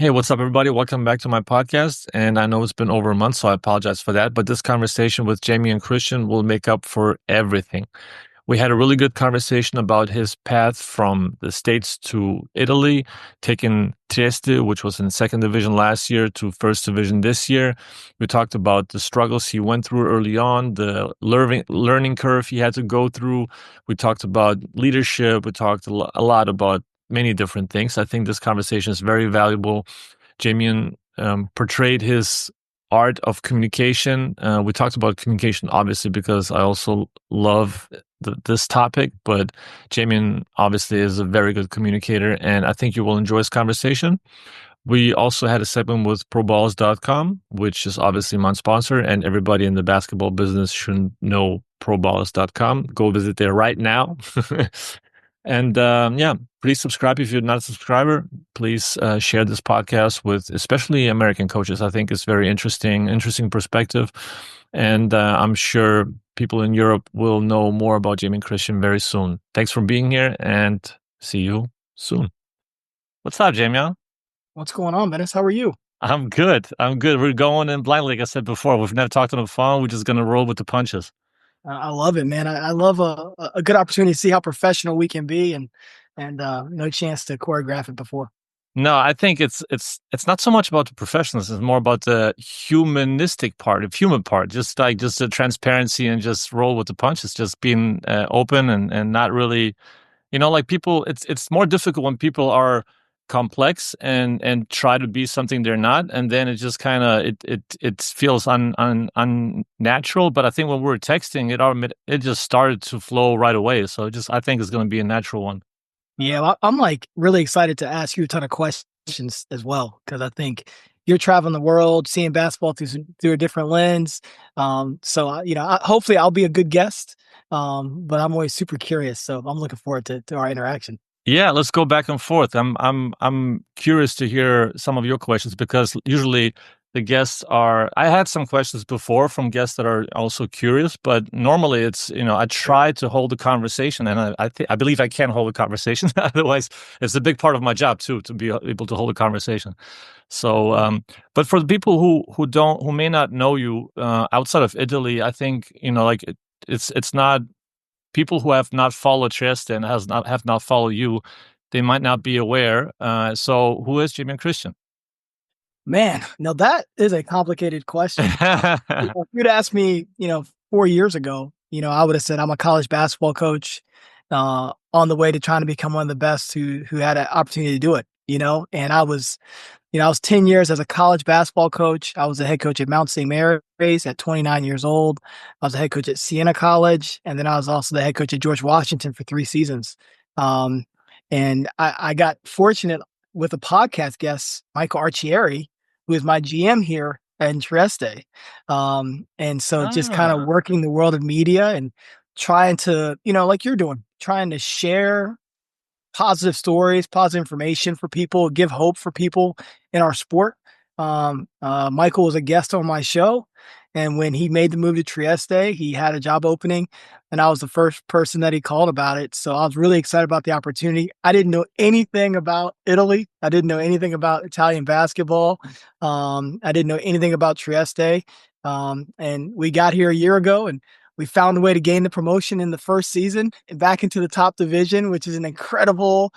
Hey, what's up, everybody? Welcome back to my podcast. And I know it's been over a month, so I apologize for that. But this conversation with Jamion Christian will make up for everything. We had a really good conversation about his path from the States to Italy, taking Trieste, which was in second division last year, to first division this year. We talked about the struggles he went through early on, the learning curve he had to go through. We talked about leadership. We talked a lot about many different things. I think this conversation is very valuable. Jamion portrayed his art of communication. We talked about communication, obviously, because I also love this topic, but Jamion obviously is a very good communicator, and I think you will enjoy this conversation. We also had a segment with ProBallers.com, which is obviously my sponsor, and everybody in the basketball business should know ProBallers.com. Go visit there right now. And please subscribe if you're not a subscriber. Please share this podcast with especially American coaches. I think it's very interesting perspective. And I'm sure people in Europe will know more about Jamion Christian very soon. Thanks for being here and see you soon. What's up, Jamion? What's going on, Dennis? How are you? I'm good. We're going in blind, like I said before. We've never talked on the phone. We're just going to roll with the punches. I love it, man. I love a good opportunity to see how professional we can be, and no chance to choreograph it before. No, I think it's not so much about the professionals. It's more about the human part, just the transparency and just roll with the punches, just being open and not really, like people. It's more difficult when people are complex and try to be something they're not, and then it just kind of it feels unnatural. But I think when we were texting, it just started to flow right away. So I think it's going to be a natural one. Yeah, I'm like really excited to ask you a ton of questions as well, because I think you're traveling the world, seeing basketball through a different lens. Hopefully I'll be a good guest. But I'm always super curious, so I'm looking forward to our interaction. Yeah, let's go back and forth. I'm curious to hear some of your questions because usually the guests are. I had some questions before from guests that are also curious, but normally it's I try to hold a conversation, and I believe I can hold a conversation. Otherwise, it's a big part of my job too to be able to hold a conversation. So, but for the people who may not know you outside of Italy, I think it's not. People who have not followed Trieste and have not followed you, they might not be aware. So who is Jamion Christian? Man, now that is a complicated question. If you'd asked me, 4 years ago, I would have said I'm a college basketball coach on the way to trying to become one of the best who had an opportunity to do it. And I was 10 years as a college basketball coach. I was a head coach at Mount St. Mary's at 29 years old. I was a head coach at Siena College, and then I was also the head coach at George Washington for 3 seasons. And I got fortunate with a podcast guest, Michael Archieri, who is my GM here in Trieste. And so just kind of working the world of media and trying to, like you're doing, trying to share positive stories, positive information for people, give hope for people in our sport. Michael was a guest on my show, and when he made the move to Trieste, he had a job opening, and I was the first person that he called about it. So I was really excited about the opportunity. I didn't know anything about Italy. I didn't know anything about Italian basketball. I didn't know anything about Trieste. And we got here a year ago, and we found a way to gain the promotion in the first season and back into the top division, which is an incredible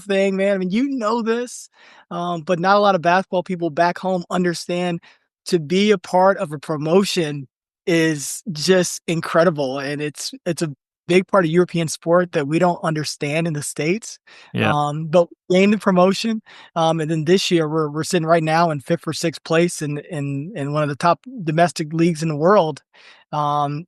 thing, man. I mean, this, but not a lot of basketball people back home understand to be a part of a promotion is just incredible. And it's a big part of European sport that we don't understand in the States. Yeah. But we gained the promotion. And then this year we're sitting right now in 5th or 6th place in one of the top domestic leagues in the world. And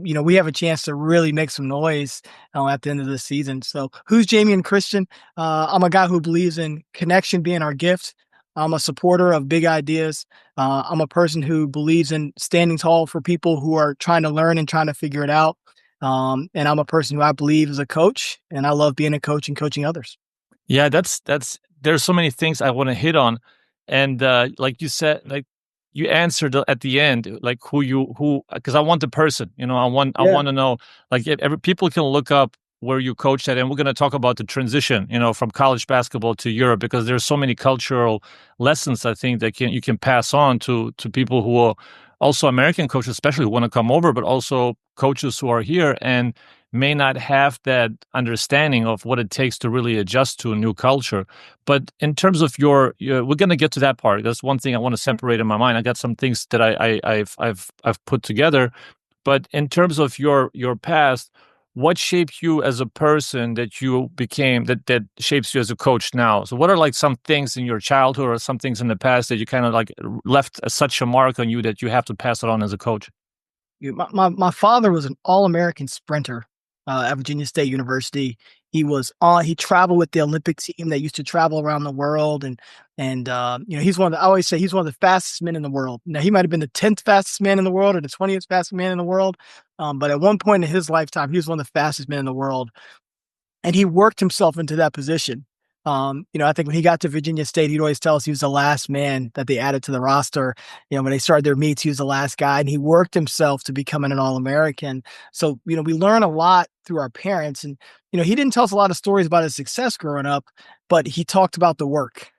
we have a chance to really make some noise at the end of the season. So who's Jamion Christian? I'm a guy who believes in connection being our gift. I'm a supporter of big ideas. I'm a person who believes in standing tall for people who are trying to learn and trying to figure it out. And I'm a person who I believe is a coach, and I love being a coach and coaching others. Yeah, there's so many things I want to hit on. And like you said, like you answered at the end, like because I want the person, I want to know, like people can look up where you coached at, and we're going to talk about the transition, from college basketball to Europe, because there's so many cultural lessons I think that you can pass on to people who are also American coaches, especially who want to come over, but also coaches who are here and may not have that understanding of what it takes to really adjust to a new culture. But in terms of we're going to get to that part. That's one thing I want to separate in my mind. I got some things that I've put together. But in terms of your past, what shaped you as a person that you became, that shapes you as a coach now? So what are like some things in your childhood or some things in the past that you kind of like left such a mark on you that you have to pass it on as a coach? My father was an All-American sprinter at Virginia State University. He traveled with the Olympic team that used to travel around the world, and he's I always say he's one of the fastest men in the world. Now, he might have been the 10th fastest man in the world or the 20th fastest man in the world, but at one point in his lifetime, he was one of the fastest men in the world, and he worked himself into that position. I think when he got to Virginia State, he'd always tell us he was the last man that they added to the roster. When they started their meets, he was the last guy, and he worked himself to becoming an All-American. So, we learn a lot through our parents. And, he didn't tell us a lot of stories about his success growing up, but he talked about the work.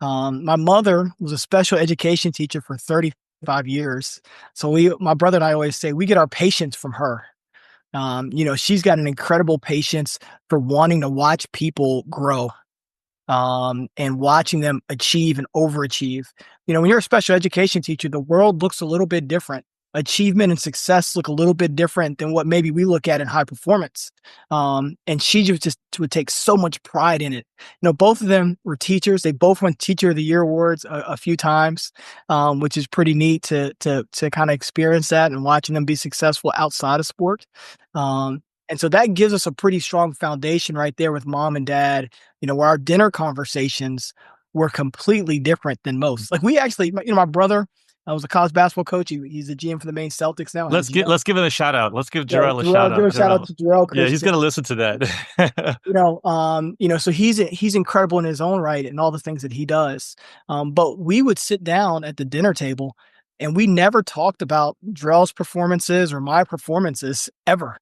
My mother was a special education teacher for 35 years. So my brother and I always say we get our patience from her. She's got an incredible patience for wanting to watch people grow. And watching them achieve and overachieve. When you're a special education teacher, the world looks a little bit different. Achievement and success look a little bit different than what maybe we look at in high performance. And she just would take so much pride in it. Both of them were teachers. They both won Teacher of the Year awards a few times, which is pretty neat to kind of experience that and watching them be successful outside of sport. And so that gives us a pretty strong foundation right there with mom and dad, where our dinner conversations were completely different than most. Like we actually, my brother was a college basketball coach. He's the GM for the Maine Celtics now. Let's give him a shout out. Let's give Jarrell a shout out. Give a shout out to Jarrell Christian. Yeah, he's going to listen to that. So he's incredible in his own right and all the things that he does. But we would sit down at the dinner table and we never talked about Jarrell's performances or my performances ever.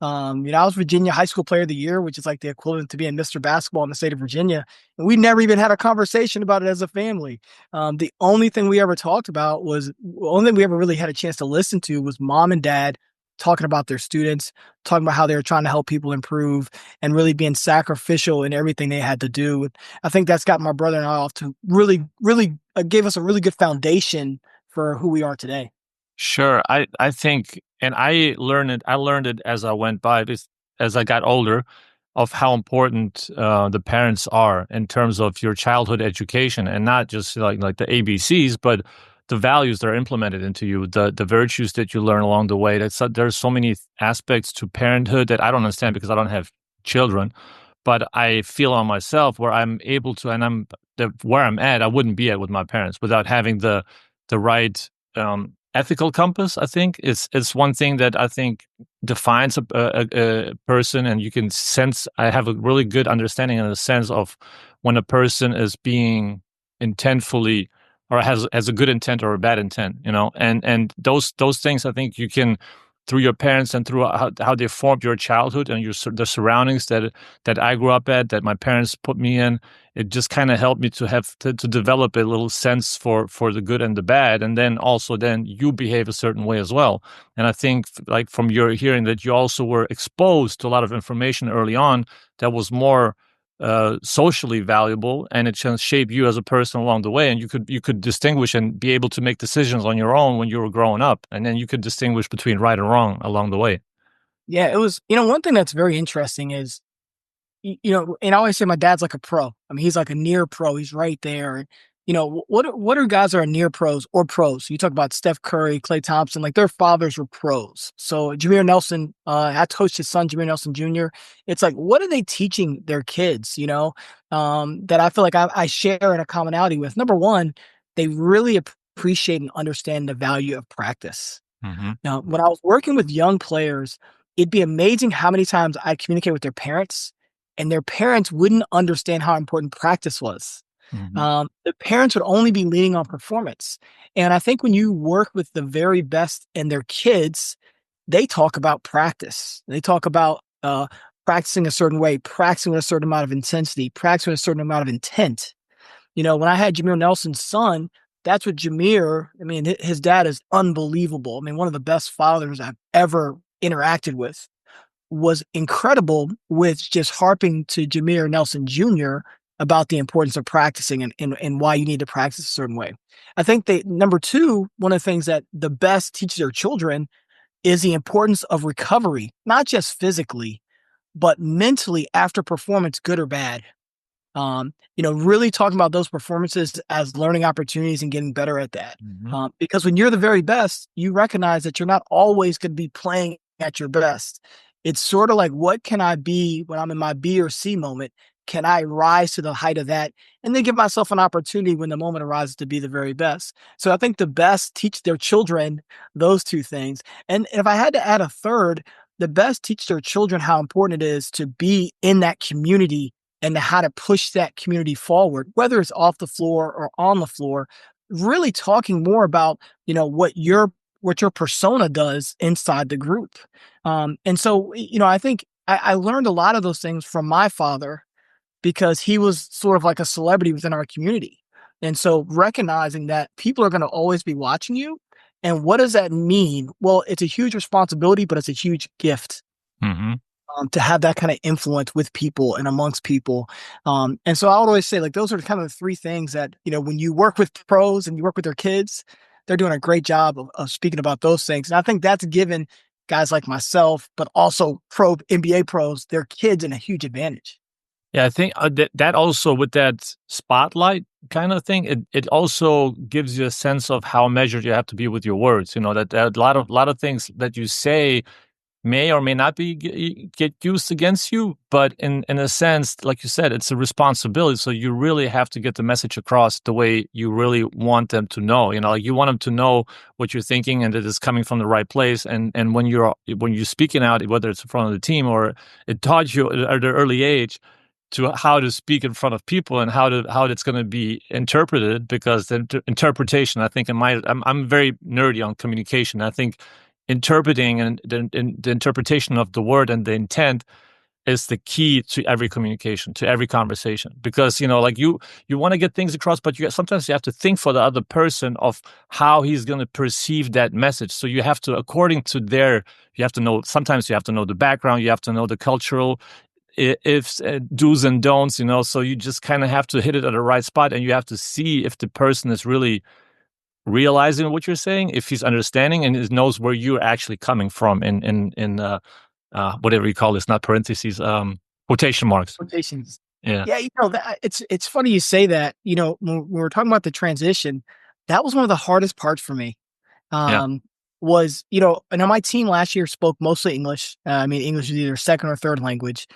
I was Virginia High School Player of the Year, which is like the equivalent to being Mr. Basketball in the state of Virginia. And we never even had a conversation about it as a family. The only thing we ever talked about the only thing we ever really had a chance to listen to was mom and dad talking about their students, talking about how they were trying to help people improve and really being sacrificial in everything they had to do. And I think that's got my brother and I off to really, really gave us a really good foundation for who we are today. Sure. I think, and I learned it as I went by, as I got older, of how important the parents are in terms of your childhood education, and not just like the ABCs, but the values that are implemented into you, the virtues that you learn along the way. There's so many aspects to parenthood that I don't understand because I don't have children, but I feel on myself where I'm able to, and where I'm at, I wouldn't be at with my parents without having the right ethical compass. I think it's one thing that I think defines a person, and you can sense. I have a really good understanding and a sense of when a person is being intentfully or has a good intent or a bad intent, and those things I think you can, through your parents and through how they formed your childhood and the surroundings that I grew up at, that my parents put me in. It just kind of helped me to have to develop a little sense for the good and the bad, and then you behave a certain way as well. And I think, like from your hearing, that you also were exposed to a lot of information early on that was more socially valuable, and it can shape you as a person along the way. And you could distinguish and be able to make decisions on your own when you were growing up, and then you could distinguish between right and wrong along the way. Yeah, it was. One thing that's very interesting is, and I always say my dad's like a pro. I mean, he's like a near pro. He's right there. What are guys that are near pros or pros? You talk about Steph Curry, Klay Thompson, like their fathers were pros. So Jameer Nelson, I coached his son, Jameer Nelson Jr. It's like, what are they teaching their kids, that I feel like I share in a commonality with? Number one, they really appreciate and understand the value of practice. Mm-hmm. Now, when I was working with young players, it'd be amazing how many times I communicate with their parents, and their parents wouldn't understand how important practice was. Mm-hmm. The parents would only be leaning on performance. And I think when you work with the very best in their kids, they talk about practice. They talk about practicing a certain way, practicing with a certain amount of intensity, practicing with a certain amount of intent. When I had Jameer Nelson's son, that's what Jameer, his dad is unbelievable. One of the best fathers I've ever interacted with, was incredible with just harping to Jameer Nelson Jr. about the importance of practicing and why you need to practice a certain way. I think number two, one of the things that the best teach their children is the importance of recovery, not just physically, but mentally after performance, good or bad. Really talking about those performances as learning opportunities and getting better at that. Because when you're the very best, you recognize that you're not always going to be playing at your best. It's sort of like, what can I be when I'm in my B or C moment? Can I rise to the height of that and then give myself an opportunity when the moment arises to be the very best? So I think the best teach their children those two things. And if I had to add a third, the best teach their children how important it is to be in that community and how to push that community forward, whether it's off the floor or on the floor, really talking more about, what your persona does inside the group. And so, I think I learned a lot of those things from my father because he was sort of like a celebrity within our community. And so recognizing that people are going to always be watching you. And what does that mean? Well, it's a huge responsibility, but it's a huge gift. To have that kind of influence with people and amongst people. And so I would always say, like, those are kind of the three things that, when you work with pros and you work with their kids, they're doing a great job of speaking about those things. And I think that's given guys like myself, but also pro NBA pros, their kids, in a huge advantage. Yeah, I think that also, with that spotlight kind of thing, it also gives you a sense of how measured you have to be with your words. That a lot of things that you say may or may not be get used against you, but in a sense, like you said, it's a responsibility. So you really have to get the message across the way you really want them to know. Like, you want them to know what you're thinking and that it's coming from the right place. And when you're speaking out, whether it's in front of the team or it taught you at an early age to how to speak in front of people and how it's going to be interpreted, because the interpretation, I think, I'm very nerdy on communication. I think interpreting and the interpretation of the word and the intent is the key to every communication, to every conversation. Because, like, you want to get things across, but sometimes you have to think for the other person of how he's going to perceive that message. So you have to, according to you have to know, sometimes you have to know the background, you have to know the cultural ifs, do's and don'ts, so you just kind of have to hit it at the right spot, and you have to see if the person is really realizing what you're saying, if he's understanding and knows where you're actually coming from in whatever you call this, not parentheses, quotation marks. Quotations. Yeah. Yeah, it's funny you say that. When we were talking about the transition, that was one of the hardest parts for me. Was, and my team last year spoke mostly English. English is either second or third language.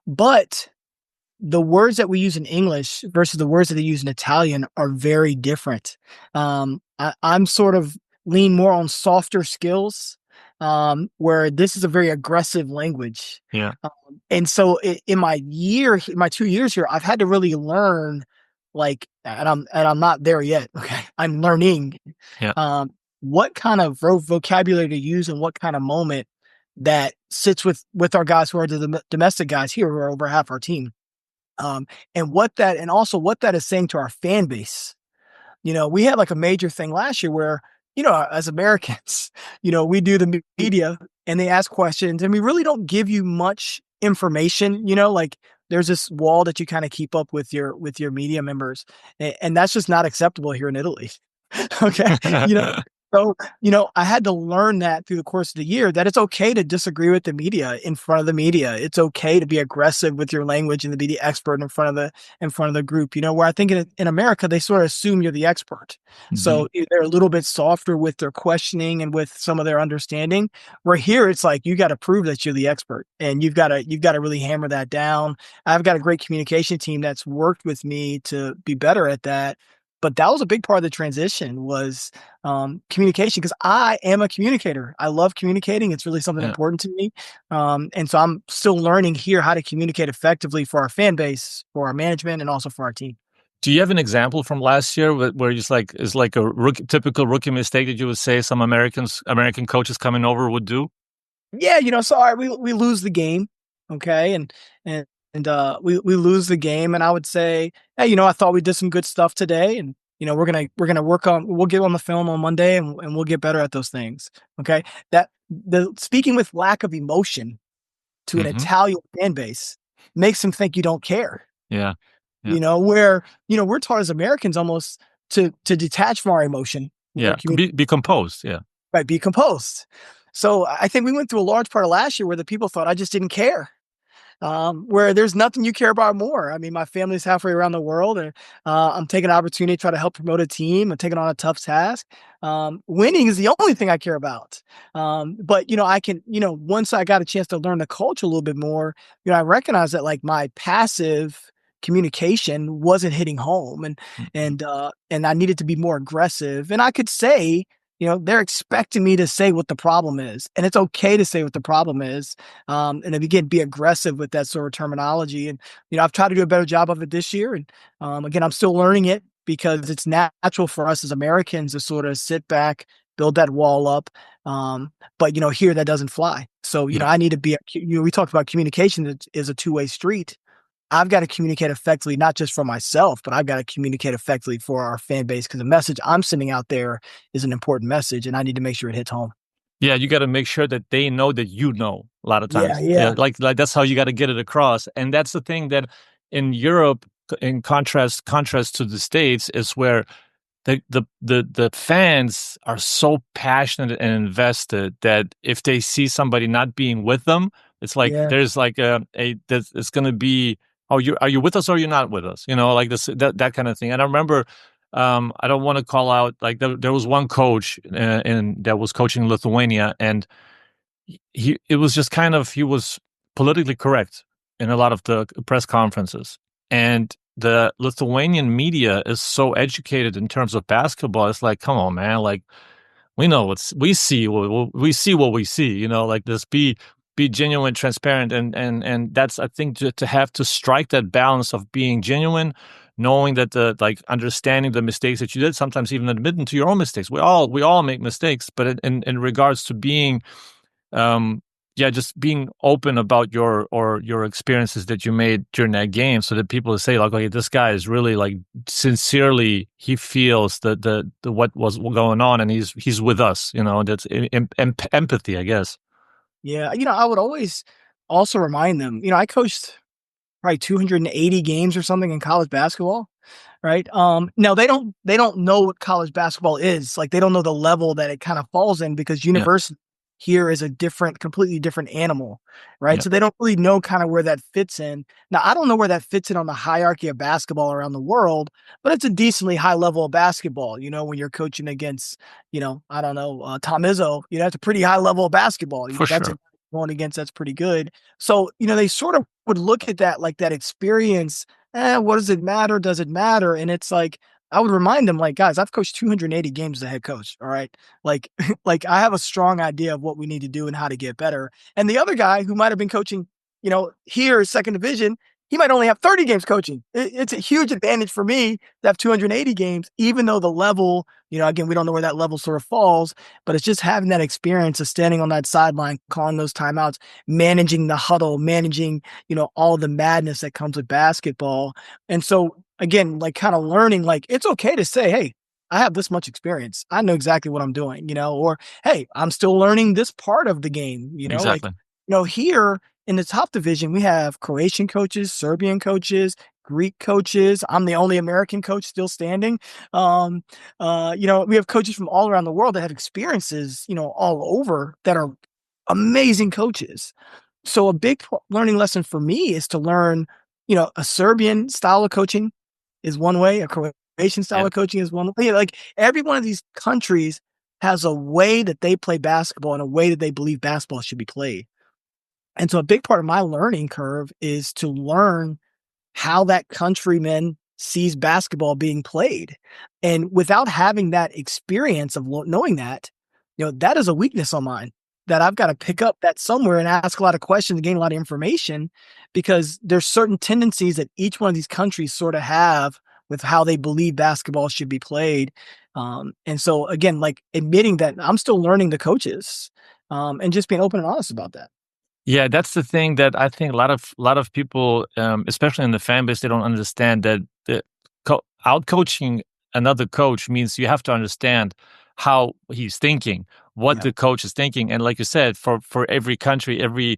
But the words that we use in English versus the words that they use in Italian are very different. I'm sort of lean more on softer skills, where this is a very aggressive language. Yeah. And so in my 2 years here, I've had to really learn, and I'm not there yet. Okay. I'm learning. Yeah. What kind of vocabulary to use and what kind of moment that sits with our guys who are the domestic guys here, who are over half our team. And also what that is saying to our fan base. We had like a major thing last year where, as Americans, we do the media and they ask questions and we really don't give you much information, like there's this wall that you kind of keep up with your media members. And that's just not acceptable here in Italy. Okay. So, I had to learn that through the course of the year, that it's okay to disagree with the media in front of the media. It's okay to be aggressive with your language and to be the expert in front of the group, where I think in America, they sort of assume you're the expert. Mm-hmm. So they're a little bit softer with their questioning and with some of their understanding, where here it's like, you got to prove that you're the expert and you've got to really hammer that down. I've got a great communication team that's worked with me to be better at that. But that was a big part of the transition, was communication, because I am a communicator. I love communicating. It's really something important to me. And so I'm still learning here how to communicate effectively for our fan base, for our management, and also for our team. Do you have an example from last year where it's like a typical rookie mistake that you would say some American coaches coming over would do? Yeah, so all right, we lose the game. Okay. And we lose the game. And I would say, hey, I thought we did some good stuff today. And, we're gonna we'll get on the film on Monday and we'll get better at those things. Okay. That the speaking with lack of emotion to an Hmm. Italian fan base makes them think you don't care. Yeah. Yeah. Where, we're taught as Americans almost to detach from our emotion. Yeah. Be composed. Yeah. Right, be composed. So I think we went through a large part of last year where the people thought I just didn't care. Where there's nothing you care about more. I mean, my family's halfway around the world, and I'm taking an opportunity to try to help promote a team and taking on a tough task. Winning is the only thing I care about. But I can, once I got a chance to learn the culture a little bit more, I recognize that like my passive communication wasn't hitting home, and Mhm. and I needed to be more aggressive. And I could say, they're expecting me to say what the problem is, and it's okay to say what the problem is. And again, be aggressive with that sort of terminology. And, I've tried to do a better job of it this year. And again, I'm still learning it because it's natural for us as Americans to sort of sit back, build that wall up. But, here that doesn't fly. So, Yeah. I need to be, we talked about communication is a two-way street. I've got to communicate effectively, not just for myself, but I've got to communicate effectively for our fan base because the message I'm sending out there is an important message, and I need to make sure it hits home. Yeah, you got to make sure that they know that you know a lot of Yeah, times. Yeah, yeah, like that's how you got to get it across. And that's the thing that in Europe, in contrast to the States, is where the fans are so passionate and invested that if they see somebody not being with them, it's like yeah. there's like it's going to be, oh, you are you with us or you're not with us, like this that kind of thing. And I remember, I don't want to call out, like there was one coach that was coaching Lithuania, and it was just kind of, he was politically correct in a lot of the press conferences, and the Lithuanian media is so educated in terms of basketball. It's like, come on, man, like we know what we see, like this, be genuine, transparent, and that's, I think, to have to strike that balance of being genuine, knowing that the, like, understanding the mistakes that you did, sometimes even admitting to your own mistakes. We all make mistakes, but in regards to being, um yeah, just being open about your experiences that you made during that game, so that people say, like, okay, this guy is really, like, sincerely, he feels the what was going on, and he's with us, that's empathy, I guess. Yeah, I would always also remind them, I coached probably 280 games or something in college basketball, right? Now they don't know what college basketball is. Like they don't know the level that it kind of falls in because Yeah. university here is a completely different animal, right? Yeah. So they don't really know kind of where that fits in. Now, I don't know where that fits in on the hierarchy of basketball around the world, but it's a decently high level of basketball. When you're coaching against, I don't know, Tom Izzo, that's a pretty high level of basketball. For That's sure. a going against that's pretty good. So, they sort of would look at that like that experience. What does it matter? Does it matter? And it's like, I would remind them, like, guys, I've coached 280 games as a head coach. All right. Like, like I have a strong idea of what we need to do and how to get better. And the other guy who might have been coaching, here, second division, he might only have 30 games coaching. It's a huge advantage for me to have 280 games, even though the level, again, we don't know where that level sort of falls, but it's just having that experience of standing on that sideline, calling those timeouts, managing the huddle, managing, all the madness that comes with basketball. And so again, like kind of learning, like it's okay to say, hey, I have this much experience. I know exactly what I'm doing, or hey, I'm still learning this part of the game, like, Exactly. here in the top division, we have Croatian coaches, Serbian coaches, Greek coaches. I'm the only American coach still standing. Um, we have coaches from all around the world that have experiences, all over that are amazing coaches. So a big learning lesson for me is to learn, a Serbian style of coaching is one way, a Croatian style Yeah. of coaching is one way. Like every one of these countries has a way that they play basketball and a way that they believe basketball should be played. And so a big part of my learning curve is to learn how that countryman sees basketball being played. And without having that experience of knowing that, that is a weakness on mine that I've got to pick up that somewhere and ask a lot of questions and gain a lot of information because there's certain tendencies that each one of these countries sort of have with how they believe basketball should be played. And so again, like admitting that I'm still learning the coaches, and just being open and honest about that. Yeah, that's the thing that I think a lot of people, especially in the fan base, they don't understand that out coaching another coach means you have to understand how he's thinking, what Yeah. the coach is thinking, and like you said, for every country, every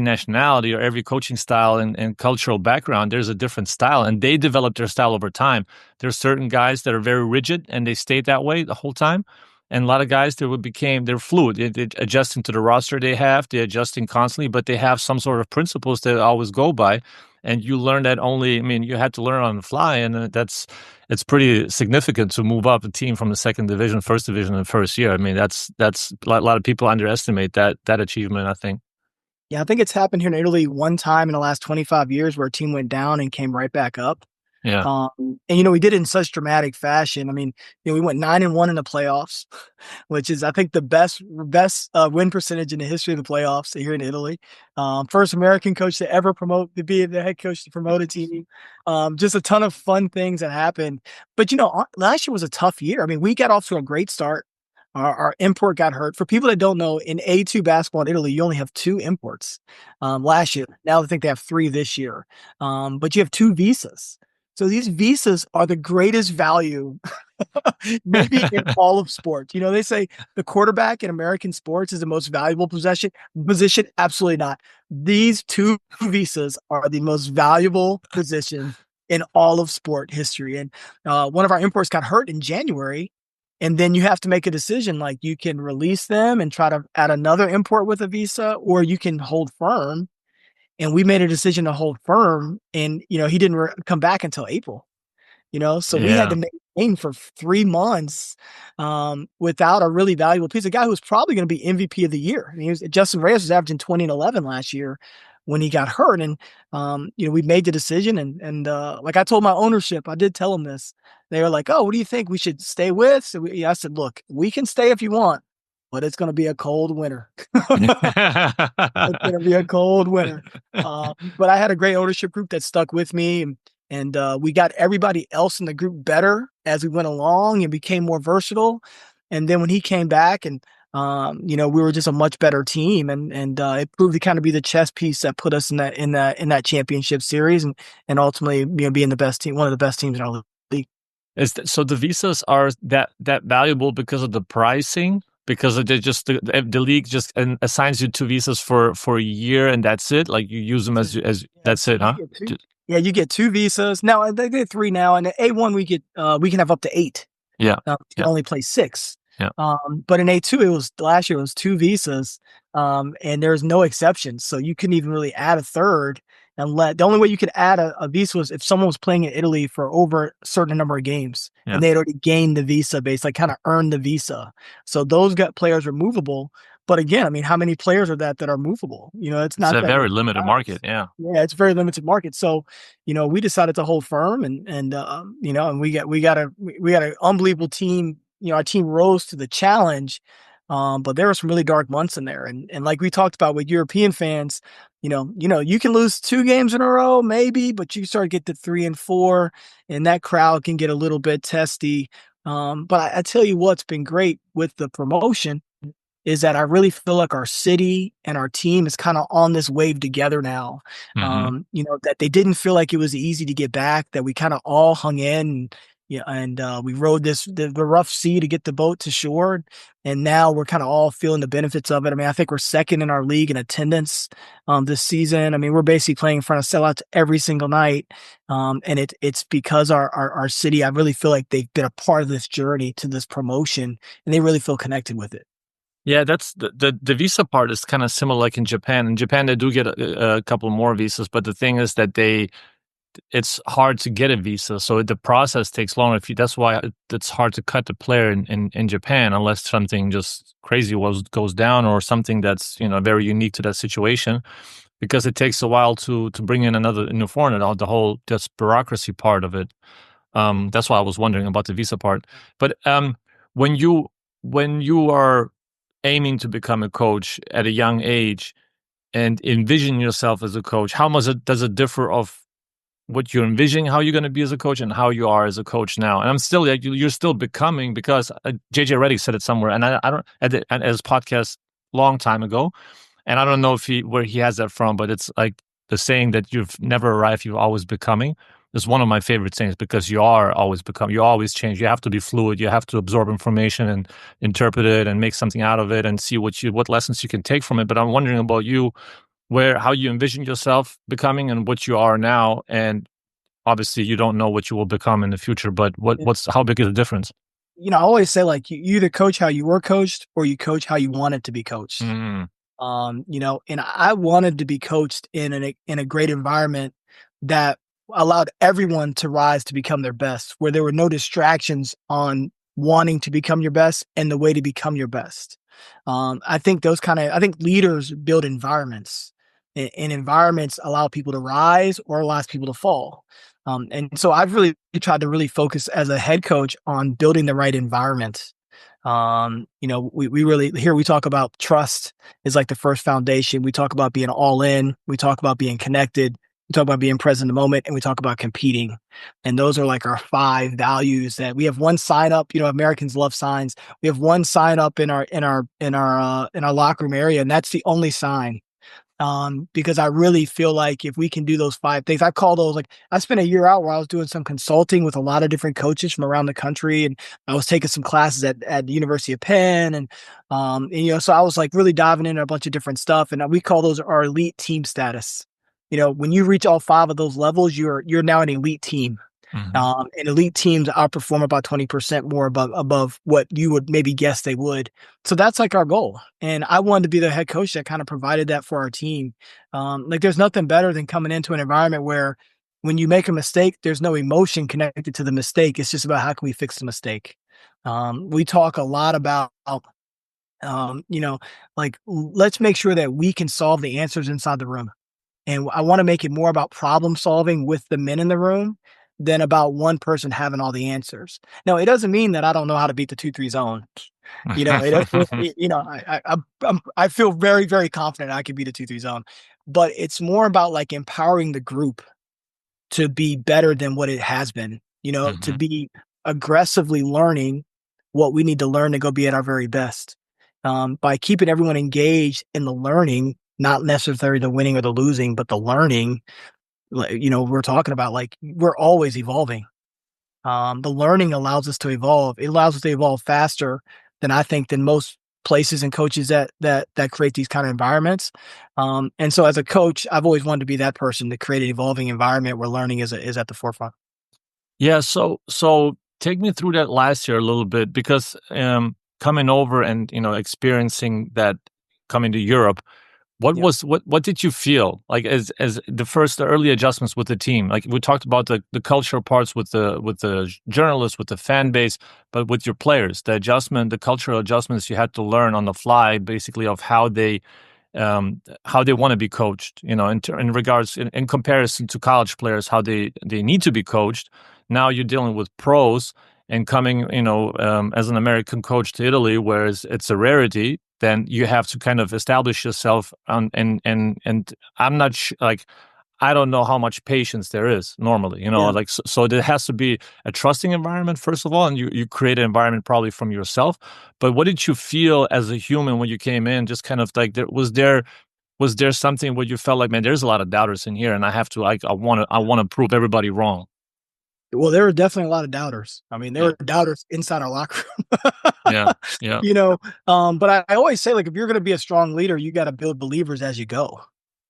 nationality, or every coaching style and cultural background, there's a different style, and they develop their style over time. There's certain guys that are very rigid, and they stayed that way the whole time. And a lot of guys they're fluid. They adjusting to the roster they have. They're adjusting constantly, but they have some sort of principles that always go by. And you learn that only. I mean, you had to learn on the fly, and it's pretty significant to move up a team from the second division, first division in the first year. I mean, that's a lot of people underestimate that achievement, I think. Yeah, I think it's happened here in Italy one time in the last 25 years where a team went down and came right back up. Yeah. And we did it in such dramatic fashion. I mean, we went 9-1 in the playoffs, which is I think the best win percentage in the history of the playoffs here in Italy. First American coach to ever to be the head coach to promote a team. Just a ton of fun things that happened. But last year was a tough year. I mean, we got off to a great start. Our import got hurt. For people that don't know, in A2 basketball in Italy, you only have 2 imports last year. Now I think they have 3 this year. But you have 2 visas. So these visas are the greatest value maybe in all of sports. They say the quarterback in American sports is the most valuable position. Absolutely not. These 2 visas are the most valuable position in all of sport history. And one of our imports got hurt in January. And then you have to make a decision, like you can release them and try to add another import with a visa, or you can hold firm. And we made a decision to hold firm. And, he didn't come back until April, so we had Yeah. to maintain for 3 months without a really valuable piece. A guy who was probably going to be MVP of the year. I mean, Justin Reyes was averaging 20 and 11 last year when he got hurt. And, we made the decision. And like I told my ownership, I did tell them this. They were like, "Oh, what do you think we should stay with?" So I said, "Look, we can stay if you want, but it's going to be a cold winter." It's going to be a cold winter. But I had a great ownership group that stuck with me. And we got everybody else in the group better as we went along and became more versatile. And then when he came back and, we were just a much better team. And it proved to kind of be the chess piece that put us in that championship series and ultimately, being the best team, one of the best teams in our league. So the visas are that valuable because of the pricing? Because they just the league just assigns you 2 visas for a year and that's it? Like you use them as that's it, huh? Yeah, you get 2 visas. Now they get 3 now. And the A1 we can have up to 8. Yeah. You can only play 6. Yeah. But in A2 last year it was 2 visas. And there's no exceptions. So you couldn't even really add a third. And the only way you could add a visa was if someone was playing in Italy for over a certain number of games and they had already gained the visa base, like kind of earned the visa. So those players are movable. But again, I mean, how many players are that are movable? It's not a that very limited market. Yeah. Yeah, it's a very limited market. So, we decided to hold firm and we got an unbelievable team. Our team rose to the challenge. But there were some really dark months in there. And like we talked about with European fans, you can lose 2 games in a row, maybe, but you start to get to 3 and 4, and that crowd can get a little bit testy. But I tell you what's been great with the promotion is that I really feel like our city and our team is kind of on this wave together now. Mm-hmm. That they didn't feel like it was easy to get back, that we kind of all hung in. And we rode the rough sea to get the boat to shore. And now we're kind of all feeling the benefits of it. I mean, I think we're second in our league in attendance this season. I mean, we're basically playing in front of sellouts every single night. And it's because our city, I really feel like they've been a part of this journey to this promotion and they really feel connected with it. Yeah, that's the visa part is kind of similar like in Japan. In Japan, they do get a couple more visas, but the thing is that it's hard to get a visa, so the process takes longer. That's why it's hard to cut the player in Japan unless something just crazy goes down or something that's very unique to that situation, because it takes a while to bring in another foreigner. The whole just bureaucracy part of it. That's why I was wondering about the visa part. But when you are aiming to become a coach at a young age and envision yourself as a coach, how much does it differ of what you're envisioning how you're going to be as a coach and how you are as a coach now? And I'm still like you're still becoming, because JJ Redick said it somewhere, and I don't at his podcast long time ago. And I don't know where he has that from, but it's like the saying that you've never arrived, you're always becoming. Is one of my favorite sayings, because you are always become, you always change. You have to be fluid. You have to absorb information and interpret it and make something out of it and see what lessons you can take from it. But I'm wondering about you, how you envision yourself becoming and what you are now. And obviously you don't know what you will become in the future, but how big is the difference? I always say, like, you either coach how you were coached or you coach how you wanted to be coached. Mm-hmm. And I wanted to be coached in a great environment that allowed everyone to rise to become their best, where there were no distractions on wanting to become your best and the way to become your best. I think leaders build environments, and environments allow people to rise or allows people to fall. And so I've really tried to really focus as a head coach on building the right environment. We really, here we talk about trust is like the first foundation. We talk about being all in. We talk about being connected. We talk about being present in the moment, and we talk about competing. And those are like our 5 values. That we have one sign up. Americans love signs. We have one sign up in our locker room area, and that's the only sign. Because I really feel like if we can do those 5 things, I call those, like, I spent a year out where I was doing some consulting with a lot of different coaches from around the country. And I was taking some classes at the University of Penn. So I was like really diving into a bunch of different stuff. And we call those our elite team status. When you reach all 5 of those levels, you're now an elite team. Mm-hmm. And elite teams outperform about 20% more above what you would maybe guess they would. So that's like our goal. And I wanted to be the head coach that kind of provided that for our team. Like, there's nothing better than coming into an environment where when you make a mistake, there's no emotion connected to the mistake. It's just about how can we fix the mistake. We talk a lot about, let's make sure that we can solve the answers inside the room. And I want to make it more about problem solving with the men in the room than about one person having all the answers. Now, it doesn't mean that I don't know how to beat the 2-3 zone. I feel very, very confident I can beat a 2-3 zone, but it's more about like empowering the group to be better than what it has been, to Mm-hmm. be aggressively learning what we need to learn to go be at our very best. By keeping everyone engaged in the learning, not necessarily the winning or the losing, but the learning. We're talking about, like, we're always evolving. The learning allows us to evolve. It allows us to evolve faster than most places and coaches that create these kind of environments. And so as a coach, I've always wanted to be that person to create an evolving environment where learning is at the forefront. Yeah. So take me through that last year a little bit, because coming over and experiencing that, coming to Europe, Yeah. what did you feel like as the early adjustments with the team? Like, we talked about the cultural parts with the journalists, with the fan base, but with your players, the cultural adjustments you had to learn on the fly, basically, of how they want to be coached. In regards, in comparison to college players, how they need to be coached. Now you're dealing with pros, and coming, as an American coach to Italy, whereas it's a rarity, then you have to kind of establish yourself on, and I'm not like, I don't know how much patience there is normally, Yeah. like, so there has to be a trusting environment, first of all, and you create an environment probably from yourself. But what did you feel as a human when you came in? Just kind of like, was there something where you felt like, man, there's a lot of doubters in here, and I have to, like, I want to prove everybody wrong? Well, there were definitely a lot of doubters. I mean, there Yeah. were doubters inside our locker room. Yeah. Yeah. But I always say, like, if you're going to be a strong leader, you got to build believers as you go.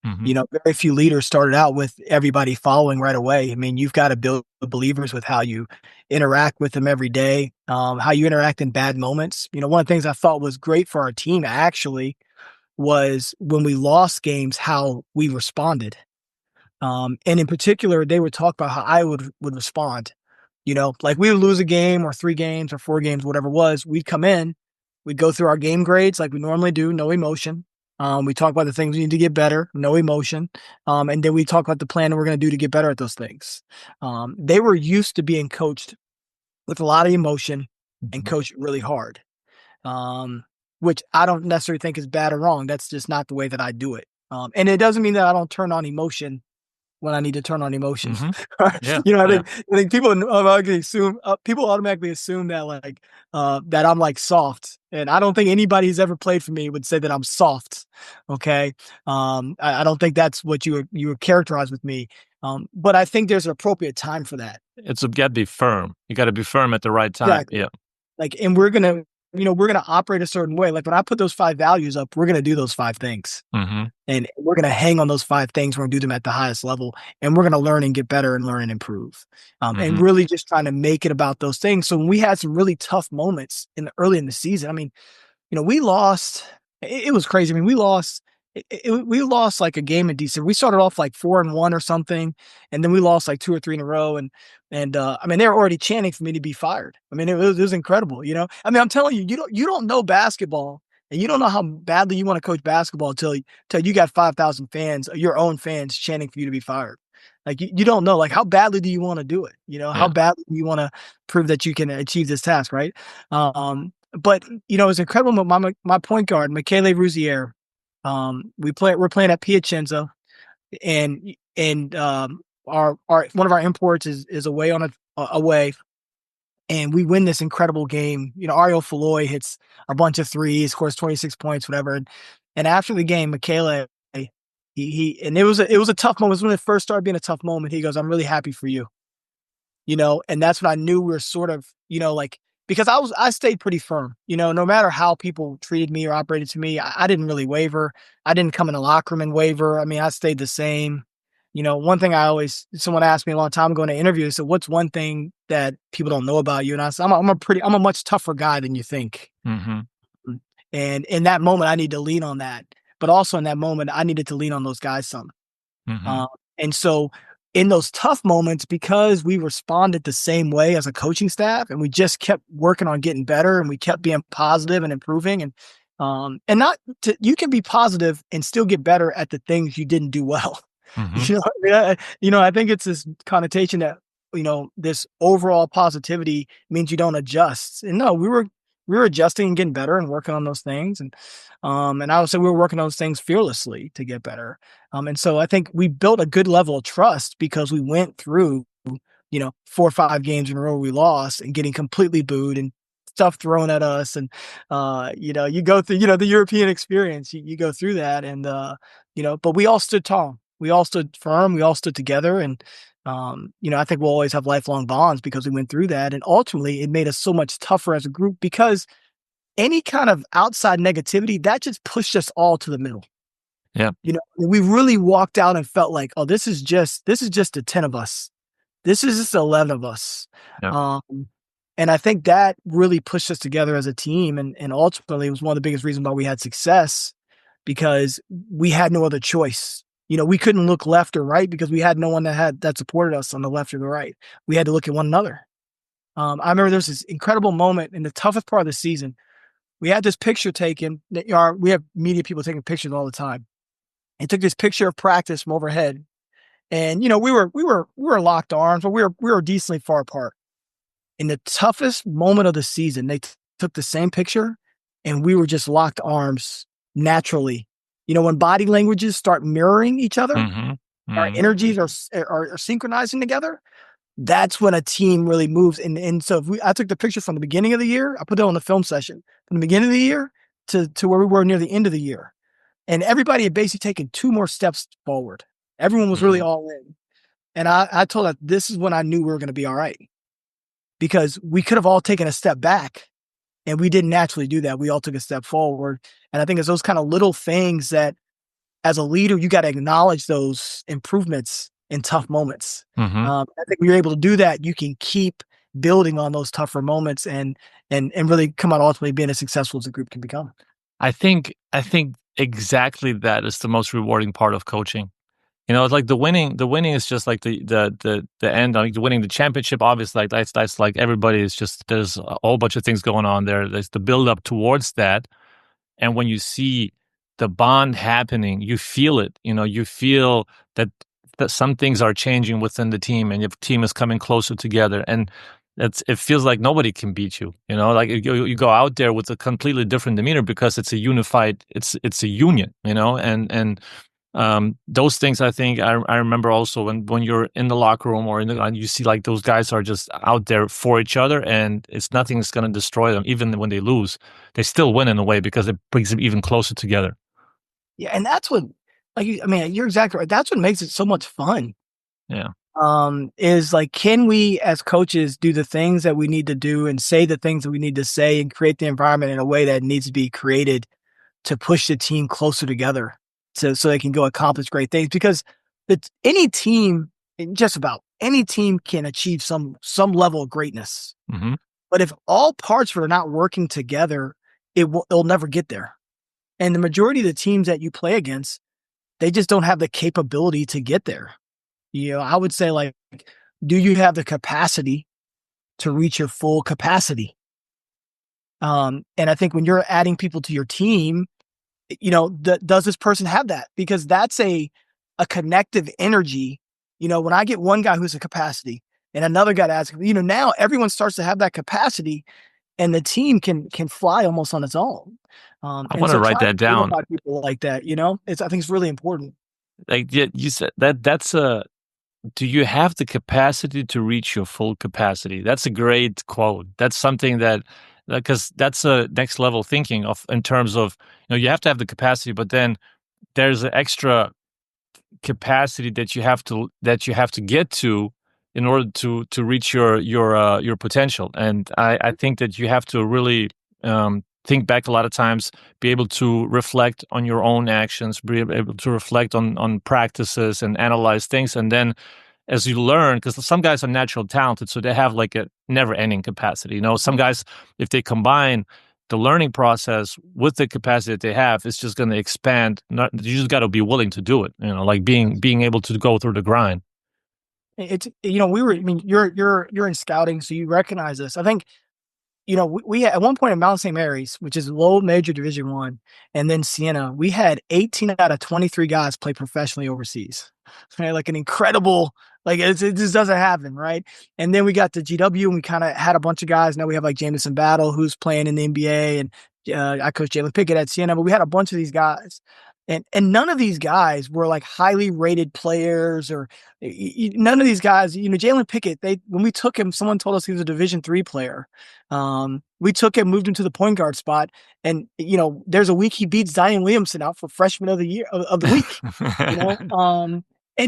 Mm-hmm. Very few leaders started out with everybody following right away. I mean, you've got to build believers with how you interact with them every day, how you interact in bad moments. One of the things I thought was great for our team actually was when we lost games, how we responded. And in particular, they would talk about how I would respond. Like, we would lose a game or 3 games or 4 games, whatever it was. We'd come in, we'd go through our game grades like we normally do, no emotion. We talk about the things we need to get better, no emotion. And then we talk about the plan that we're going to do to get better at those things. They were used to being coached with a lot of emotion and Mm-hmm. coached really hard, which I don't necessarily think is bad or wrong. That's just not the way that I do it. And it doesn't mean that I don't turn on emotion when I need to turn on emotions. Mhm. Yeah, You know, yeah. I think people automatically assume that like that I'm like soft, and I don't think anybody who's ever played for me would say that I'm soft. Okay, I don't think that's what you were characterized with me. But I think there's an appropriate time for that. It's you gotta be firm. You gotta be firm at the right time. Exactly. Yeah. Like, and we're gonna operate a certain way. Like when I put those 5 values up, we're gonna do those 5 things. Mhm. And we're gonna hang on those 5 things. We're gonna do them at the highest level, and we're gonna learn and get better and learn and improve. And Mhm. really just trying to make it about those things. So when we had some really tough moments early in the season, I mean, we lost. It was crazy. I mean, we lost like a game in December. We started off like 4-1 or something, and then we lost like 2 or 3 in a row. And I mean, they were already chanting for me to be fired. I mean, it was incredible. I mean, I'm telling you, you don't know basketball, and you don't know how badly you want to coach basketball until you got 5,000 fans, your own fans, chanting for you to be fired. Like you don't know, like how badly do you want to do it? How Yeah. badly do you want to prove that you can achieve this task, right? But it was incredible. My point guard, Michele Rouzier, we're playing at Piacenza, and our one of our imports is away on away, and we win this incredible game. Ariel Falloy hits a bunch of threes, scores 26 points, whatever. And after the game, Michele, he and it was a tough moment. It was when it first started being a tough moment. He goes, "I'm really happy for you." And that's when I knew we were sort of, like, because I stayed pretty firm, no matter how people treated me or operated to me, I didn't really waver. I didn't come in the locker room and waver. I mean, I stayed the same. One thing someone asked me a long time ago in an interview, they said, "What's one thing that people don't know about you?" And I said, I'm a much tougher guy than you think. Mhm. And in that moment, I need to lean on that. But also in that moment, I needed to lean on those guys some. Mhm. Uh, and so in those tough moments, because we responded the same way as a coaching staff, and we just kept working on getting better, and we kept being positive and improving, and not you can be positive and still get better at the things you didn't do well. Mhm. I think it's this connotation that this overall positivity means you don't adjust. And no, we were adjusting and getting better and working on those things, and I would say we were working on those things fearlessly to get better. And so I think we built a good level of trust because we went through, 4 or 5 games in a row we lost and getting completely booed and stuff thrown at us. And, you go through, the European experience, you go through that. And, but we all stood tall. We all stood firm. We all stood together. And, I think we'll always have lifelong bonds because we went through that. And ultimately, it made us so much tougher as a group because any kind of outside negativity that just pushed us all to the middle. Yeah. We really walked out and felt like, oh, this is just the 10 of us. This is just 11 of us. Yeah. Um, and I think that really pushed us together as a team. And ultimately it was one of the biggest reasons why we had success because we had no other choice. We couldn't look left or right because we had no one that supported us on the left or the right. We had to look at one another. I remember there was this incredible moment in the toughest part of the season. We had this picture taken. We have media people taking pictures all the time. And took this picture of practice from overhead. And we were locked arms, but we were decently far apart. In the toughest moment of the season, they took the same picture, and we were just locked arms naturally. When body languages start mirroring each other, Mhm. our Mhm. energies are synchronizing together. That's when a team really moves. And so I took the picture from the beginning of the year. I put it on the film session from the beginning of the year to where we were near the end of the year. And everybody had basically taken 2 more steps forward. Everyone was really Mhm. all in. And I told her, this is when I knew we were gonna be all right. Because we could have all taken a step back, and we didn't naturally do that. We all took a step forward. And I think it's those kind of little things that, as a leader, you gotta acknowledge those improvements in tough moments. Mhm. I think when you're able to do that, you can keep building on those tougher moments and really come out ultimately being as successful as the group can become. I think exactly that is the most rewarding part of coaching. It's like the winning is just like the end, like winning the championship, obviously, like that's like everybody is just there's a whole bunch of things going on there. There's the build up towards that. And when you see the bond happening, you feel it. You feel that some things are changing within the team, and your team is coming closer together. And it feels like nobody can beat you. Like you go out there with a completely different demeanor because it's a unified, it's a union. And Those things, I think, I remember also when you're in the locker room or you see like those guys are just out there for each other, and nothing's going to destroy them. Even when they lose, they still win in a way because it brings them even closer together. Yeah, and that's what, I mean, you're exactly right. That's what makes it so much fun. Yeah. Is like, can we as coaches do the things that we need to do and say the things that we need to say and create the environment in a way that needs to be created to push the team closer together so they can go accomplish great things? Because it's any team, just about any team can achieve some level of greatness. Mm-hmm. But if all parts are not working together, it'll never get there. And the majority of the teams that you play against, they just don't have the capability to get there. I would say, like, do you have the capacity to reach your full capacity? And I think when you're adding people to your team, does this person have that? Because that's a connective energy. When I get one guy who's a capacity and another guy that's, now everyone starts to have that capacity, and the team can fly almost on its own. I want to write that down. People like that, I think it's really important. Like you said, that's a. Do you have the capacity to reach your full capacity? That's a great quote. That's something that, because that's a next level thinking in terms of, you have to have the capacity, but then there's an extra capacity that you have to get to in order to reach your potential. And I think that you have to really think back a lot of times, be able to reflect on your own actions, be able to reflect on practices and analyze things. And then as you learn, because some guys are naturally talented, so they have like a never-ending capacity. Some guys, if they combine the learning process with the capacity that they have, it's just going to expand. You just got to be willing to do it. Like being able to go through the grind. It's you're in scouting, so you recognize this. I think we had, at one point in Mount St. Mary's, which is low major Division I, and then Siena, we had 18 out of 23 guys play professionally overseas. Right? Like an incredible, like it just doesn't happen, right? And then we got to GW, and we kind of had a bunch of guys. Now we have like Jamison Battle, who's playing in the NBA, and I coached Jalen Pickett at Siena, but we had a bunch of these guys. And none of these guys were like highly rated players, or none of these guys, Jalen Pickett, when we took him, someone told us he was a Division III player. We took him, moved him to the point guard spot, and there's a week he beats Zion Williamson out for freshman of the year of the week.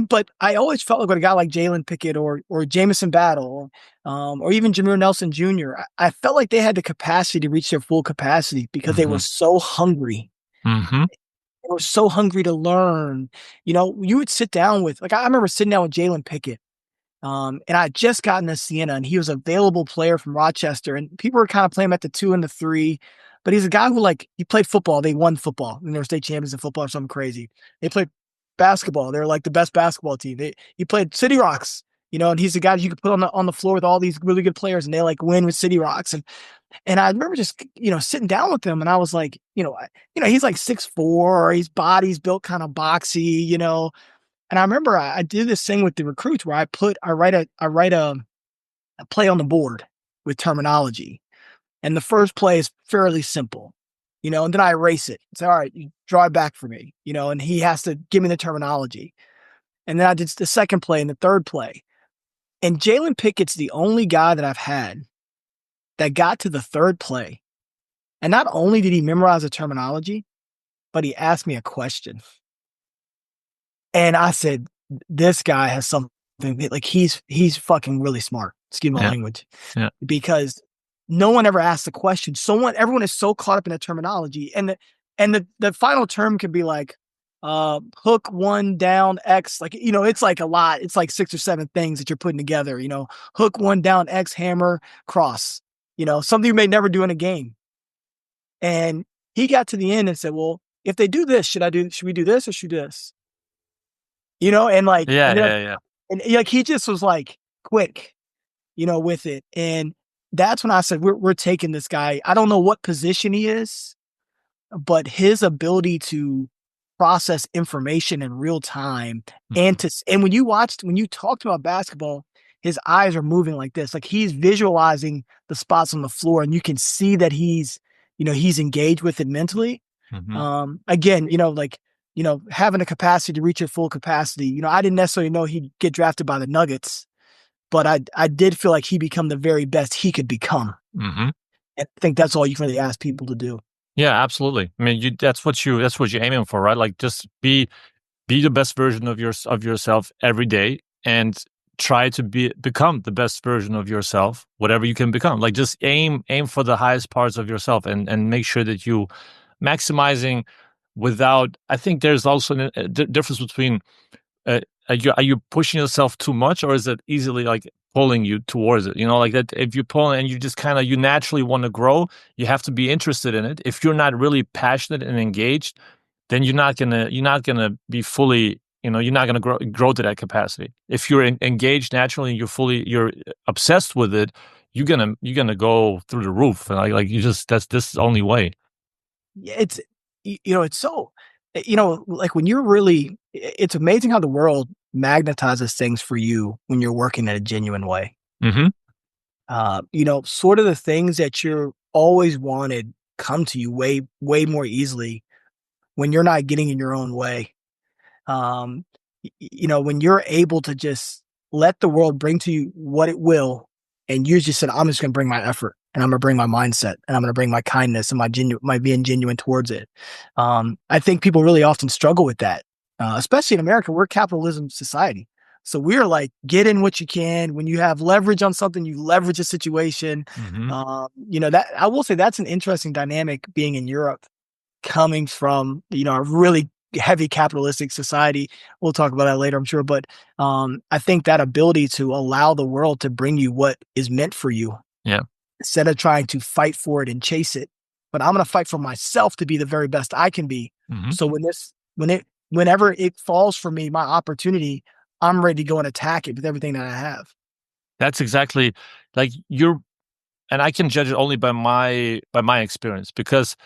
But I always felt like with a guy like Jalen Pickett or Jamison Battle, or even Jameer Nelson Jr., I felt like they had the capacity to reach their full capacity because they were so hungry. Mm-hmm. They were so hungry to learn. You would sit down with, like, I remember sitting down with Jalen Pickett, and I had just gotten to Siena, and he was an available player from Rochester, and people were kind of playing him at the 2 and the 3. But he's a guy who, like, he played football. They won football, and they were state champions in football or something crazy. They played basketball. They're like the best basketball team. He played City Rocks, and he's the guy you could put on the floor with all these really good players, and they like win with City Rocks. And I remember just, sitting down with him, and I was like, he's like 6'4", his body's built kind of boxy, and I remember I did this thing with the recruits where I write a play on the board with terminology. And the first play is fairly simple, and then I erase it. Say, all right, you draw it back for me, and he has to give me the terminology. And then I did the second play and the third play. And Jalen Pickett's the only guy that I've had that got to the third play. And not only did he memorize the terminology, but he asked me a question. And I said, this guy has something, like he's fucking really smart. Excuse my language. Yeah. Because no one ever asked the question. Everyone is so caught up in the terminology. And the final term could be like, hook 1 down X, like, it's like a lot. It's like 6 or 7 things that you're putting together, hook 1 down X, hammer, cross, something you may never do in a game. And he got to the end and said, well, if they do this, should we do this or should we do this? And like, yeah. And like, he just was like quick, with it. And that's when I said, we're taking this guy. I don't know what position he is, but his ability to process information in real time, and when you talked about basketball, his eyes are moving like this, like he's visualizing the spots on the floor, and you can see that he's engaged with it mentally. Again, like having the capacity to reach at full capacity. I didn't necessarily know he'd get drafted by the Nuggets, but I did feel like he become the very best he could become. Mm-hmm. And I think that's all you can really ask people to do. Yeah, absolutely. I mean, that's what you're aiming for, right? Like, just be the best version of yourself every day, and try to become the best version of yourself, whatever you can become. Like, just aim for the highest parts of yourself, and make sure that you maximizing without. I think there's also a difference between are you pushing yourself too much, or is it easily like pulling you towards it? Like that, if you pull and you just you naturally want to grow, you have to be interested in it. If you're not really passionate and engaged, then you're not gonna be fully, you're not gonna grow to that capacity. If you're engaged naturally and you're obsessed with it, you're gonna go through the roof. And like you just this is the only way. Yeah, it's so, like when you're really, it's amazing how the world magnetizes things for you when you're working in a genuine way. Mm-hmm. Sort of the things that you're always wanted come to you way, way more easily when you're not getting in your own way. When you're able to just let the world bring to you what it will, and you just said, I'm just going to bring my effort, and I'm going to bring my mindset, and I'm going to bring my kindness and my being genuine towards it. I think people really often struggle with that, especially in America. We're a capitalism society. So we're like, get in what you can. When you have leverage on something, you leverage a situation. Mm-hmm. That I will say that's an interesting dynamic being in Europe, coming from, a really heavy capitalistic society. We'll talk about that later, I'm sure. But I think that ability to allow the world to bring you what is meant for you, yeah, instead of trying to fight for it and chase it, but I'm going to fight for myself to be the very best I can be. Mm-hmm. So whenever it falls for me, my opportunity, I'm ready to go and attack it with everything that I have. That's exactly like and I can judge it only by my experience, because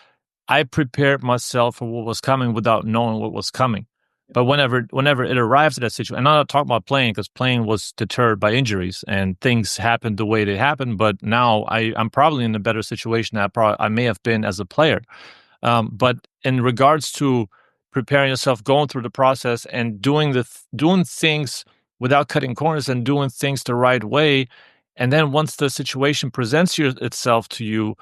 I prepared myself for what was coming without knowing what was coming. But whenever it arrives at that situation, and I'm not talking about playing, because playing was deterred by injuries and things happened the way they happened. But now I'm probably in a better situation than I may have been as a player. But in regards to preparing yourself, going through the process, and doing things without cutting corners, and doing things the right way, and then once the situation presents itself to you,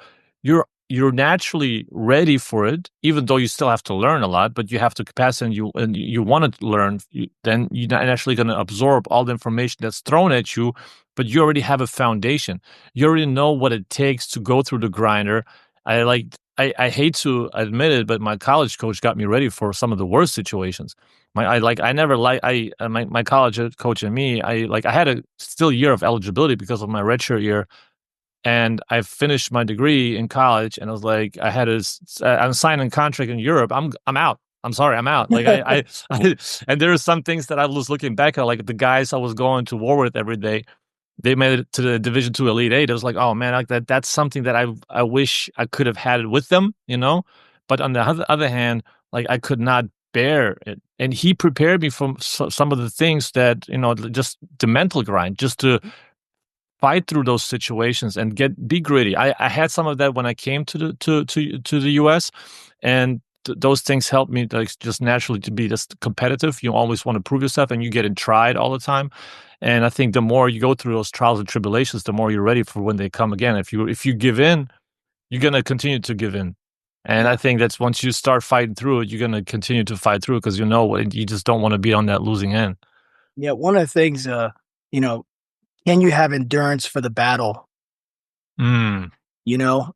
you're naturally ready for it, even though you still have to learn a lot. But you have the capacity, and you want to learn. Then you're not naturally going to absorb all the information that's thrown at you. But you already have a foundation. You already know what it takes to go through the grinder. I hate to admit it, but my college coach got me ready for some of the worst situations. My college coach and me, I had a still year of eligibility because of my redshirt year, and I finished my degree in college, and I was like, I'm signing a contract in Europe. I'm out. I'm sorry, I'm out. Like and there are some things that I was looking back at, like the guys I was going to war with every day. They made it to the Division II Elite Eight. It was like, oh man, like that's something that I wish I could have had it with them, But on the other hand, like I could not bear it. And he prepared me from some of the things that, just the mental grind, just to fight through those situations and be gritty. I had some of that when I came to the US, and those things helped me, like, just naturally to be just competitive. You always want to prove yourself, and you get tried all the time. And I think the more you go through those trials and tribulations, the more you're ready for when they come again. If you give in, you're gonna continue to give in. And I think that's once you start fighting through it, you're gonna continue to fight through it, because you just don't want to be on that losing end. Yeah, one of the things, can you have endurance for the battle? Mm.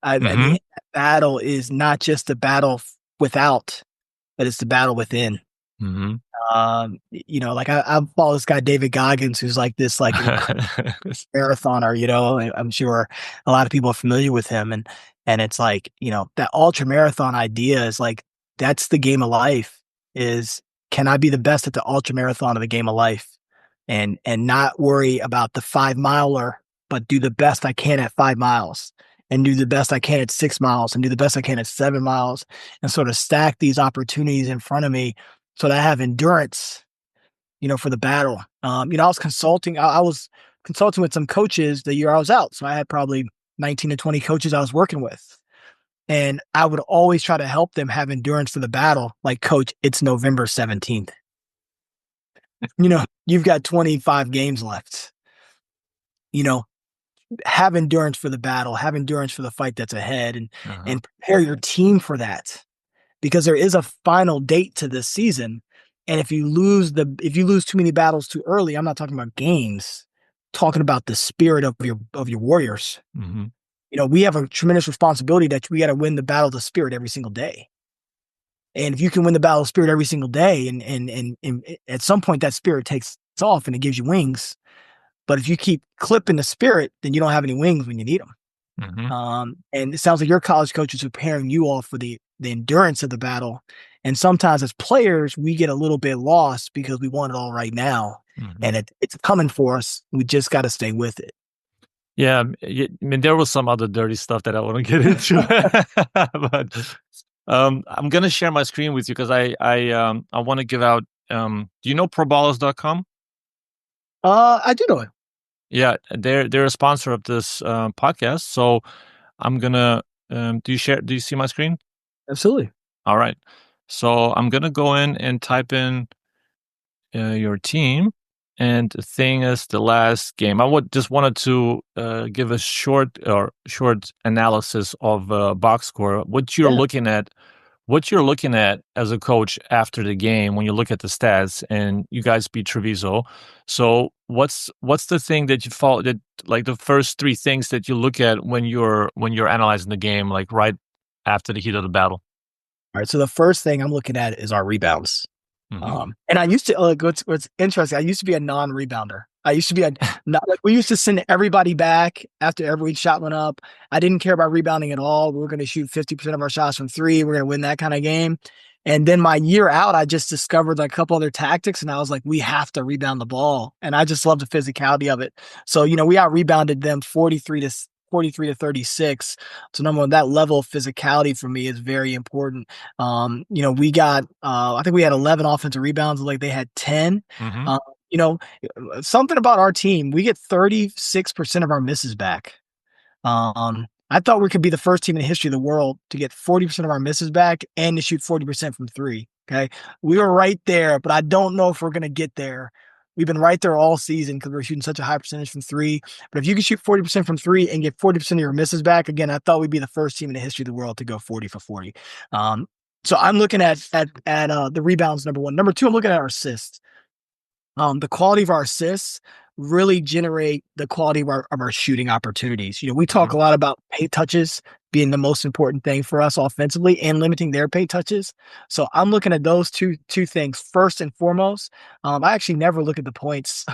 I mean, battle is not just the battle without, but it's the battle within. Mm-hmm. Like I follow this guy, David Goggins, who's like this, like marathoner, I'm sure a lot of people are familiar with him. And it's like, that ultra marathon idea is like, that's the game of life. Can I be the best at the ultra marathon of the game of life? And not worry about the 5 miler, but do the best I can at 5 miles, and do the best I can at 6 miles, and do the best I can at 7 miles, and sort of stack these opportunities in front of me so that I have endurance, for the I was consulting with some coaches the year I was out. So I had probably 19 to 20 coaches I was working with. And I would always try to help them have endurance for the battle. Like, coach, it's November 17th. You've got 25 games left. Have endurance for the battle, have endurance for the fight that's ahead, and prepare your team for that, because there is a final date to this season. And if you lose too many battles too early, I'm not talking about games, talking about the spirit of your warriors. We have a tremendous responsibility that we got to win the battle of spirit every single day. And if you can win the battle of spirit every single day, and at some point that spirit takes off and it gives you wings. But if you keep clipping the spirit, then you don't have any wings when you need them. And it sounds like your college coach is preparing you all for the endurance of the battle. And sometimes as players, we get a little bit lost because we want it all right now. And it's coming for us. We just got to stay with it. Yeah, I mean, there was some other dirty stuff that I want to get into, but I'm gonna share my screen with you because I want to give out. Do you know ProBallers.com? I do know it. Yeah, they're a sponsor of this podcast. So I'm gonna. Do you see my screen? Absolutely. All right. So I'm gonna go in and type in your team. And the thing is, the last game, I just wanted to give a short analysis of box score. What you're looking at as a coach after the game when you look at the stats, and you guys beat Treviso. So what's the thing that you follow, that like the first three things that you look at when you're analyzing the game, like right after the heat of the battle? All right. So the first thing I'm looking at is our rebounds. And I used to, what's interesting, I used to be a non-rebounder. I used to be we used to send everybody back after every shot went up. I didn't care about rebounding at all. We were going to shoot 50% of our shots from three. We're going to win that kind of game. And then my year out, I just discovered a couple other tactics, and I was like, we have to rebound the ball. And I just love the physicality of it. So, we out rebounded them 43 to 36. So number one, that level of physicality for me is very important. We got, I think we had 11 offensive rebounds, like they had 10. Something about our team, we get 36% of our misses back. I thought we could be the first team in the history of the world to get 40% of our misses back and to shoot 40% from three. Okay. We were right there, but I don't know if we're going to get there. We've been right there all season because we're shooting such a high percentage from three. But if you can shoot 40% from three and get 40% of your misses back, again, I thought we'd be the first team in the history of the world to go 40 for 40. So I'm looking at the rebounds, number one. Number two, I'm looking at our assists. The quality of our assists really generate the quality of our shooting opportunities. We talk a lot about paint touches being the most important thing for us offensively and limiting their paint touches. So I'm looking at those two things first and foremost. I actually never look at the points.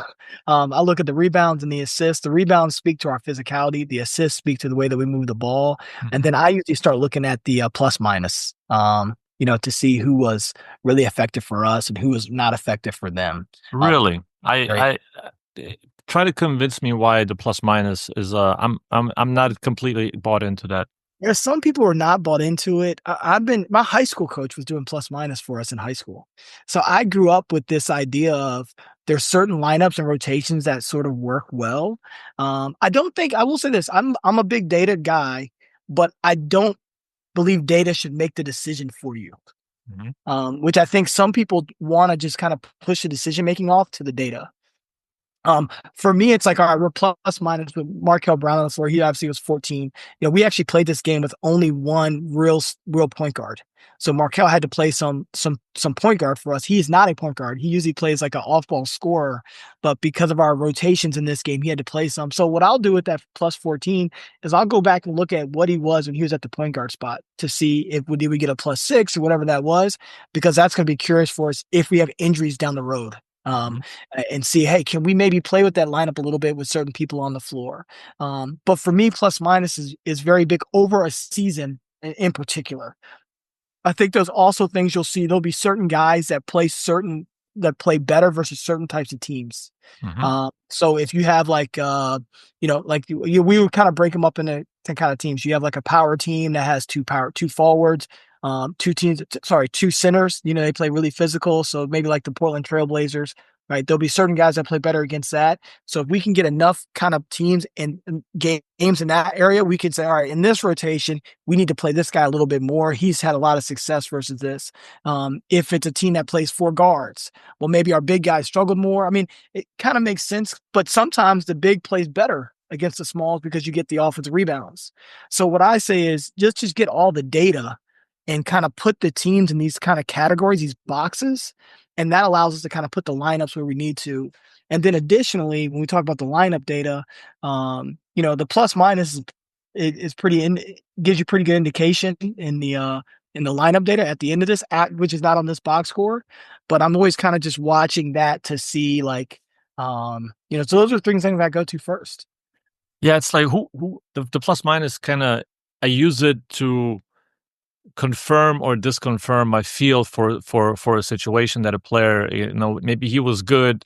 I look at the rebounds and the assists. The rebounds speak to our physicality. The assists speak to the way that we move the ball. And then I usually start looking at the plus minus, to see who was really effective for us and who was not effective for them. Really? I try to convince me why the plus minus is. I'm not completely bought into that. There's some people who are not bought into it. My high school coach was doing plus minus for us in high school. So I grew up with this idea of there's certain lineups and rotations that sort of work well. I will say this, I'm a big data guy, but I don't believe data should make the decision for you. Which I think some people want to just kind of push the decision-making off to the data. For me, it's like, all right, we're plus minus with Markel Brown on the floor. He obviously was 14. We actually played this game with only one real point guard. So Markel had to play some point guard for us. He is not a point guard. He usually plays like an off-ball scorer, but because of our rotations in this game, he had to play some. So what I'll do with that plus 14 is I'll go back and look at what he was when he was at the point guard spot to see did we get a plus 6 or whatever that was, because that's going to be curious for us if we have injuries down the road. And see, hey, can we maybe play with that lineup a little bit with certain people on the floor? But for me, plus minus is very big over a season in particular. I think there's also things you'll see. There'll be certain guys that play better versus certain types of teams. So if you have we would kind of break them up into 10 kind of teams. You have like a power team that has two forwards, two centers. They play really physical. So maybe like the Portland Trailblazers, right? There'll be certain guys that play better against that. So if we can get enough kind of teams and games in that area, we could say, all right, in this rotation, we need to play this guy a little bit more. He's had a lot of success versus this. If it's a team that plays 4 guards, well, maybe our big guys struggled more. I mean, it kind of makes sense, but sometimes the big plays better against the smalls because you get the offensive rebounds. So what I say is just get all the data and kind of put the teams in these kind of categories, these boxes, and that allows us to kind of put the lineups where we need to. And then additionally, when we talk about the lineup data, the plus minus is gives you pretty good indication in the lineup data at the end of this, which is not on this box score. But I'm always kind of just watching that to see so those are things I go to first. Yeah, it's like the plus minus kind of, I use it to confirm or disconfirm my feel for a situation that a player, maybe he was good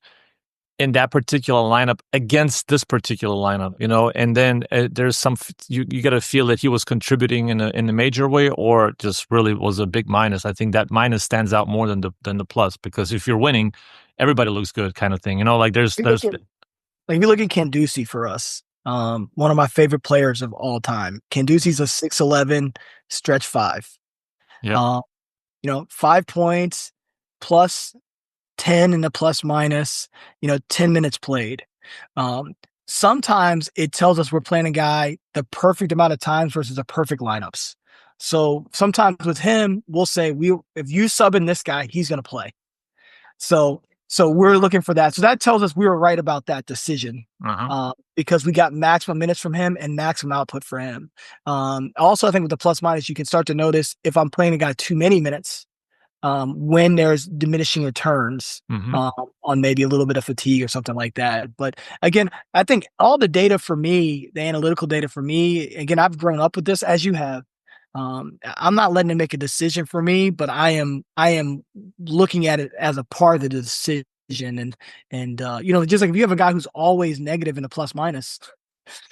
in that particular lineup against this particular lineup, and then there's some, you got to feel that he was contributing in a major way, or just really was a big minus. I think that minus stands out more than the plus, because if you're winning, everybody looks good, kind of thing. There's if you look at Canducci for us, one of my favorite players of all time. Canducci's a 6'11" stretch 5. Yeah. 5 points plus 10 in the plus minus, 10 minutes played. Sometimes it tells us we're playing a guy the perfect amount of times versus the perfect lineups. So sometimes with him, we'll say if you sub in this guy, he's going to play. So we're looking for that. So that tells us we were right about that decision, because we got maximum minutes from him and maximum output for him. Also, I think with the plus minus, you can start to notice if I'm playing a guy too many minutes, when there's diminishing returns on maybe a little bit of fatigue or something like that. But again, I think all the data for me, the analytical data for me, again, I've grown up with this as you have. I'm not letting it make a decision for me, but I am looking at it as a part of the decision. And just like if you have a guy who's always negative in the plus minus,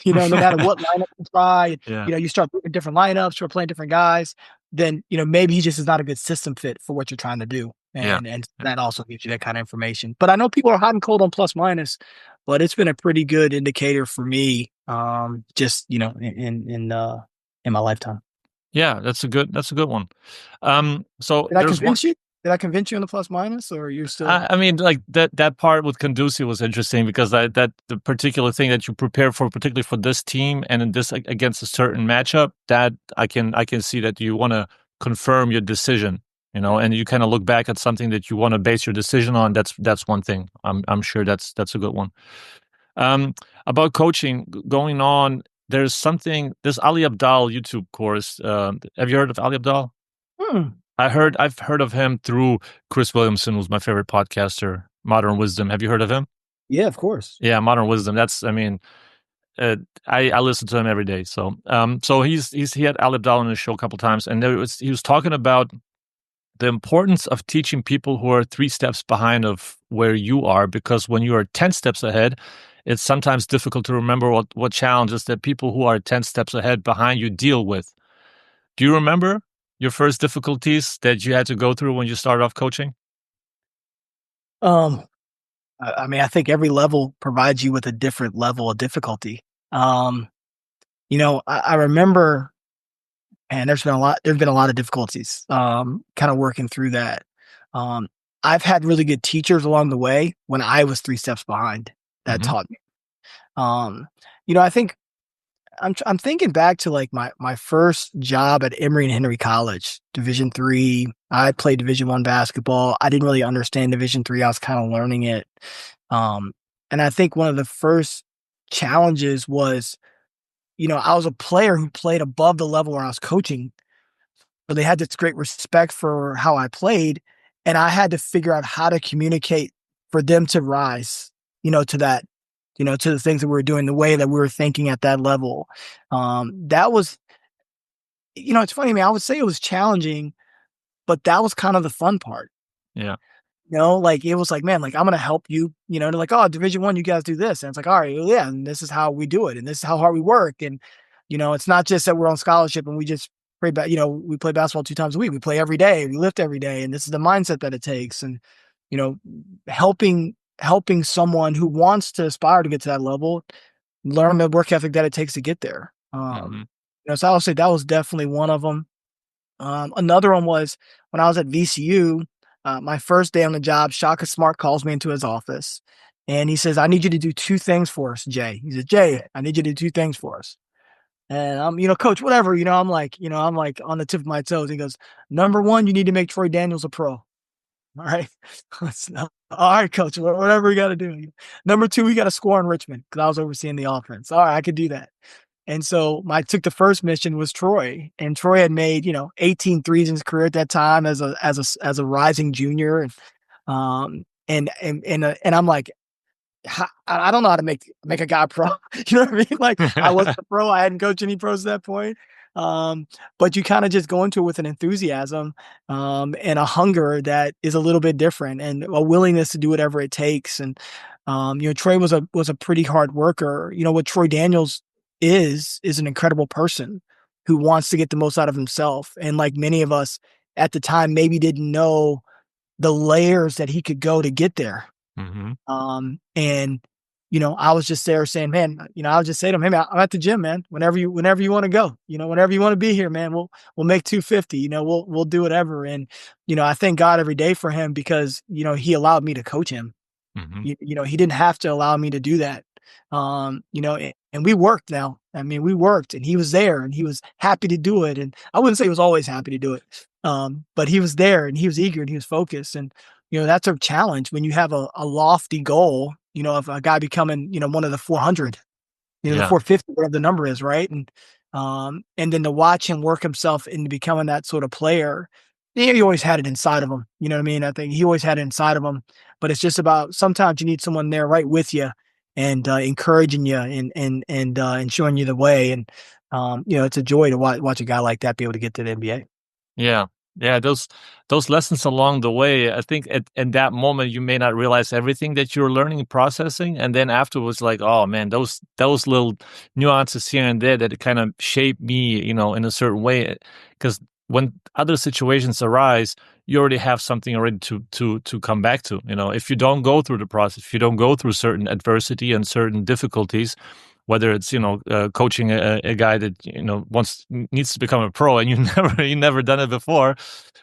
no matter what lineup you try, you start picking different lineups, start playing different guys, then, maybe he just is not a good system fit for what you're trying to do. And that also gives you that kind of information. But I know people are hot and cold on plus minus, but it's been a pretty good indicator for me, just, in my lifetime. Yeah, that's a good one. So did I convince you? Did I convince you on the plus minus, or you're still? I mean, like that part with Canducci was interesting, because that the particular thing that you prepare for, particularly for this team and in this against a certain matchup, that I can see that you want to confirm your decision, and you kind of look back at something that you want to base your decision on. That's one thing. I'm sure that's a good one. About coaching going on, there's this Ali Abdaal YouTube course. Have you heard of Ali Abdaal? I've heard of him through Chris Williamson, who's my favorite podcaster, Modern Wisdom. Have you heard of him? Yeah, of course. Yeah, Modern Wisdom. I listen to him every day. So he had Ali Abdaal on his show a couple times, and he was talking about the importance of teaching people who are 3 steps behind of where you are, because when you are 10 steps ahead, it's sometimes difficult to remember what challenges that people who are 10 steps ahead behind you deal with. Do you remember your first difficulties that you had to go through when you started off coaching? I think every level provides you with a different level of difficulty. I remember, and there's been a lot of difficulties, kind of working through that. I've had really good teachers along the way when I was 3 steps behind that taught me. I think I'm thinking back to like my first job at Emory and Henry College, Division III. I played Division I basketball. I didn't really understand Division III. I was kind of learning it. And I think one of the first challenges was, I was a player who played above the level where I was coaching, but they had this great respect for how I played. And I had to figure out how to communicate for them to rise, to that, to the things that we were doing, the way that we were thinking at that level. That was, it's funny, I would say it was challenging, but that was kind of the fun part. Yeah. It was like, man, like, I'm going to help you, they're like, oh, Division I, you guys do this. And it's like, all right, well, yeah. And this is how we do it. And this is how hard we work. And, it's not just that we're on scholarship and we just we play basketball 2 times a week. We play every day. We lift every day. And this is the mindset that it takes. And, helping helping someone who wants to aspire to get to that level learn the work ethic that it takes to get there. So I would say that was definitely one of them. Another one was when I was at VCU, my first day on the job, Shaka Smart calls me into his office and he says, I need you to do two things for us, Jay. He said, Jay, I need you to do two things for us. And I'm, coach, whatever, I'm like on the tip of my toes. He goes, number one, you need to make Troy Daniels a pro. All right. All right, coach, whatever we got to do. Number two, we got to score in Richmond because I was overseeing the offense. All right, I could do that. And so I took the first mission was Troy, and Troy had made 18 threes in his career at that time as a rising junior, and I'm like, I don't know how to make a guy pro. You know what I mean? Like I wasn't a pro, I hadn't coached any pros at that point. But you kind of just go into it with an enthusiasm and a hunger that is a little bit different, and a willingness to do whatever it takes. And Troy was a pretty hard worker. What Troy Daniels is an incredible person who wants to get the most out of himself. And like many of us at the time, maybe didn't know the layers that he could go to get there. And I was just there saying, man, I was just saying to him, hey, man, I'm at the gym, man. Whenever you want to go, whenever you want to be here, man, we'll make 250, we'll do whatever. And, I thank God every day for him because, he allowed me to coach him. He didn't have to allow me to do that. And we worked now. I mean, we worked and he was there and he was happy to do it. And I wouldn't say he was always happy to do it. But he was there and he was eager and he was focused. And, that's a challenge when you have a lofty goal, of a guy becoming, one of the 400, the 450, whatever the number is. Right. And then to watch him work himself into becoming that sort of player, he always had it inside of him. You know what I mean? I think he always had it inside of him, but it's just about sometimes you need someone there right with you and encouraging you and showing you the way. And, it's a joy to watch a guy like that be able to get to the NBA. Yeah. Yeah, those lessons along the way, I think at that moment you may not realize everything that you're learning and processing, and then afterwards, like, oh man, those little nuances here and there that kind of shape me, in a certain way. Because when other situations arise, you already have something already to come back to. If you don't go through the process, if you don't go through certain adversity and certain difficulties, whether it's coaching a guy that needs to become a pro and you never done it before,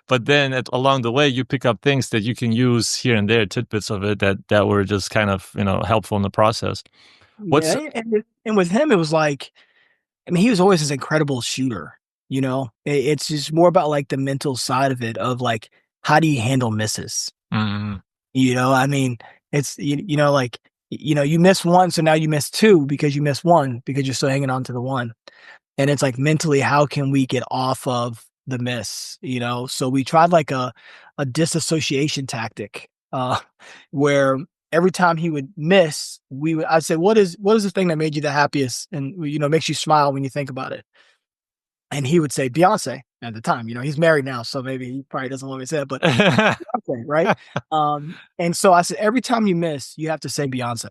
but then along the way you pick up things that you can use here and there, tidbits of it that were just kind of helpful in the process. And with him it was like, I mean, he was always this incredible shooter. It's just more about like the mental side of it, of like how do you handle misses? I mean, it's like. You miss one, so now you miss two because you missed one because you're still hanging on to the one. And it's like mentally, how can we get off of the miss? So we tried like a disassociation tactic where every time he would miss, I'd say, what is the thing that made you the happiest and makes you smile when you think about it? And he would say Beyonce at the time. He's married now, so maybe he probably doesn't want me to say it, but Beyonce, right? And so I said, every time you miss, you have to say Beyonce.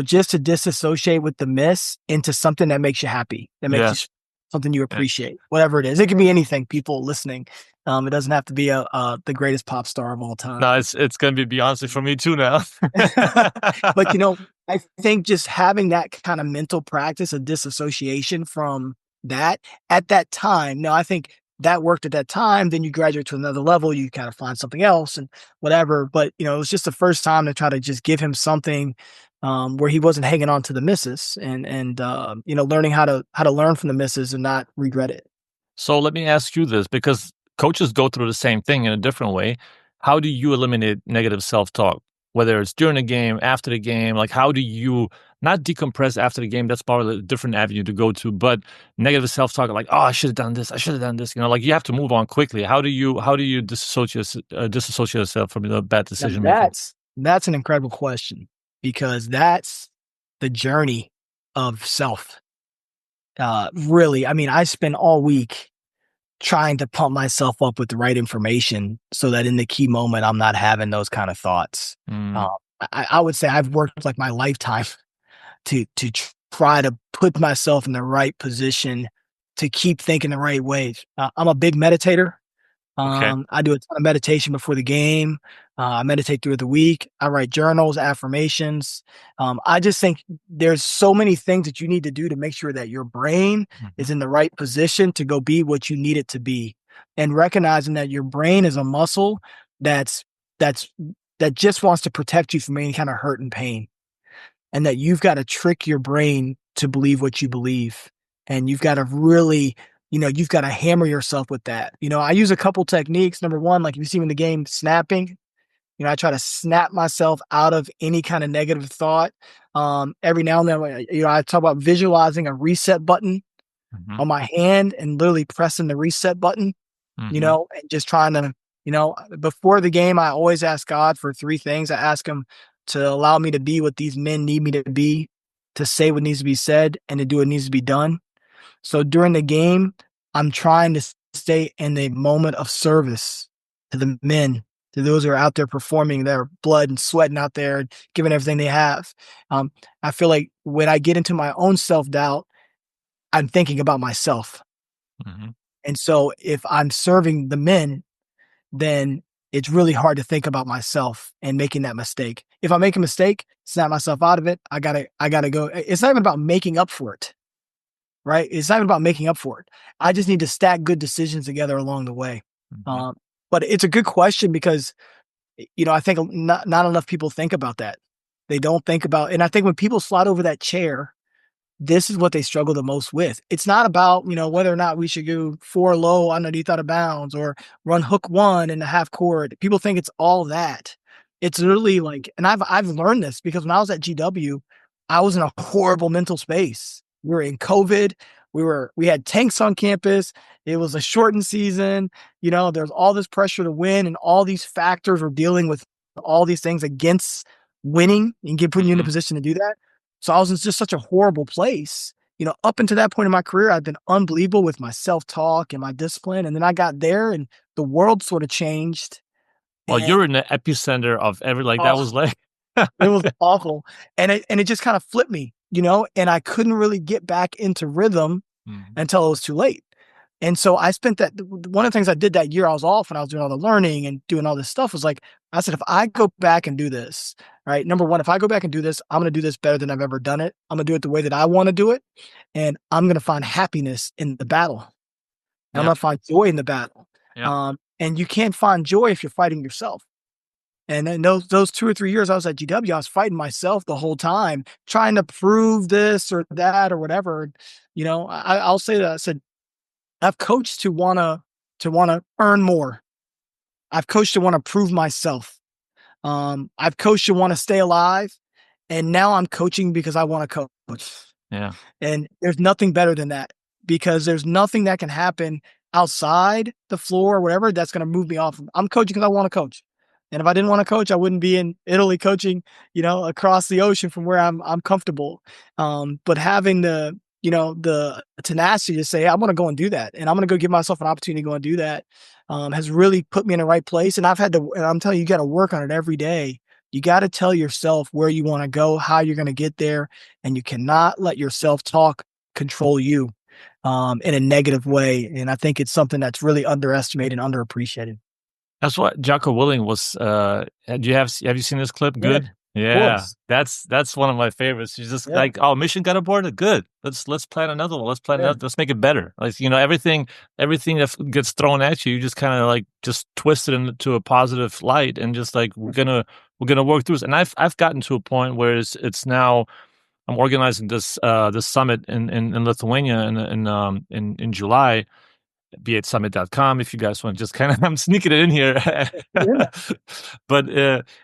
Just to disassociate with the miss into something that makes you happy, that makes you something you appreciate, whatever it is. It can be anything. People listening, it doesn't have to be the greatest pop star of all time. No, it's gonna be Beyonce for me too now. But I think just having that kind of mental practice of disassociation from that at that time. Now, I think that worked at that time. Then you graduate to another level, you kind of find something else and whatever. But, it was just the first time to try to just give him something where he wasn't hanging on to the misses and learning how to learn from the misses and not regret it. So let me ask you this, because coaches go through the same thing in a different way. How do you eliminate negative self-talk? Whether it's during the game, after the game, like how do you not decompress after the game? That's probably a different avenue to go to, but negative self-talk, like, oh, I should have done this. I should have done this. Like you have to move on quickly. How do you disassociate yourself from the bad decision making? That's an incredible question because that's the journey of self. Really, I mean, I spend all week trying to pump myself up with the right information so that in the key moment, I'm not having those kind of thoughts. I would say I've worked like my lifetime to try to put myself in the right position to keep thinking the right way. I'm a big meditator. Okay. I do a ton of meditation before the game. I meditate through the week. I write journals, affirmations. I just think there's so many things that you need to do to make sure that your brain Mhm. is in the right position to go be what you need it to be. And recognizing that your brain is a muscle that's that's that just wants to protect you from any kind of hurt and pain. And that you've got to trick your brain to believe what you believe. And you've got to really, you've got to hammer yourself with that. I use a couple techniques. Number one, like you see in the game, snapping. I try to snap myself out of any kind of negative thought. Every now and then, I talk about visualizing a reset button Mhm. on my hand and literally pressing the reset button, Mhm. and just trying to, before the game, I always ask God for three things. I ask him to allow me to be what these men need me to be, to say what needs to be said, and to do what needs to be done. So during the game, I'm trying to stay in the moment of service to the men, to those who are out there performing their blood and sweating out there and giving everything they have. Um, I feel like when I get into my own self doubt, I'm thinking about myself. Mhm. And so if I'm serving the men, then it's really hard to think about myself and making that mistake. If I make a mistake, snap myself out of it. I gotta go. It's not even about making up for it, right? It's not even about making up for it. I just need to stack good decisions together along the way. Mhm. Um, but it's a good question because I think not enough people think about that. They don't think about, and I think when people slide over that chair, this is what they struggle the most with. It's not about, whether or not we should go four low underneath out of bounds or run hook one in the half court. People think it's all that. It's literally like, and I've learned this because when I was at GW, I was in a horrible mental space. We were in COVID. We had tanks on campus. It was a shortened season. There's all this pressure to win, and all these factors were dealing with all these things against winning and putting you in a Mhm. position to do that. So I was in just such a horrible place. Up until that point in my career, I've been unbelievable with my self-talk and my discipline. And then I got there and the world sort of changed. Well, And you're in the epicenter of every like that oh, was like it was awful. And it just kind of flipped me, and I couldn't really get back into rhythm Mhm. until it was too late. And so I spent that one of the things I did that year I was off when I was doing all the learning and doing all this stuff was like, I said, if I go back and do this, right? Number one, if I go back and do this, I'm going to do this better than I've ever done it. I'm going to do it the way that I want to do it. And I'm going to find happiness in the battle. And I'm Yep. going to find joy in the battle. Yep. And you can't find joy if you're fighting yourself. And then those 2 or 3 years I was at GW, I was fighting myself the whole time, trying to prove this or that or whatever. I'll say that I said, I've coached to wanna earn more. I've coached to wanna prove myself. I've coached to wanna stay alive, and now I'm coaching because I wanna coach. Yeah. And there's nothing better than that because there's nothing that can happen outside the floor or whatever that's gonna move me off. I'm coaching because I wanna coach. And if I didn't wanna coach, I wouldn't be in Italy coaching, across the ocean from where I'm comfortable. But having the tenacity to say, "I'm gonna go and do that, and I'm gonna go give myself an opportunity to go and do that," has really put me in the right place. And I'm telling you, you gotta work on it every day. You gotta tell yourself where you wanna go, how you're gonna get there, and you cannot let your self-talk control you, in a negative way. And I think it's something that's really underestimated and underappreciated. That's what Jocko Willing was. Have you seen this clip? Yeah, Good. of Yeah, course. that's one of my favorites. She's just Yeah, like, "Oh, mission got aborted. Good. Let's plan another one. Let's plan yeah, another. Let's make it better." Like everything that gets thrown at you, you just kind of like just twist it into a positive light, and just like we're gonna work through this. And I've gotten to a point where it's now I'm organizing this summit in Lithuania in July, be it summit.com if you guys want to just kind of I'm sneaking it in here. yeah. But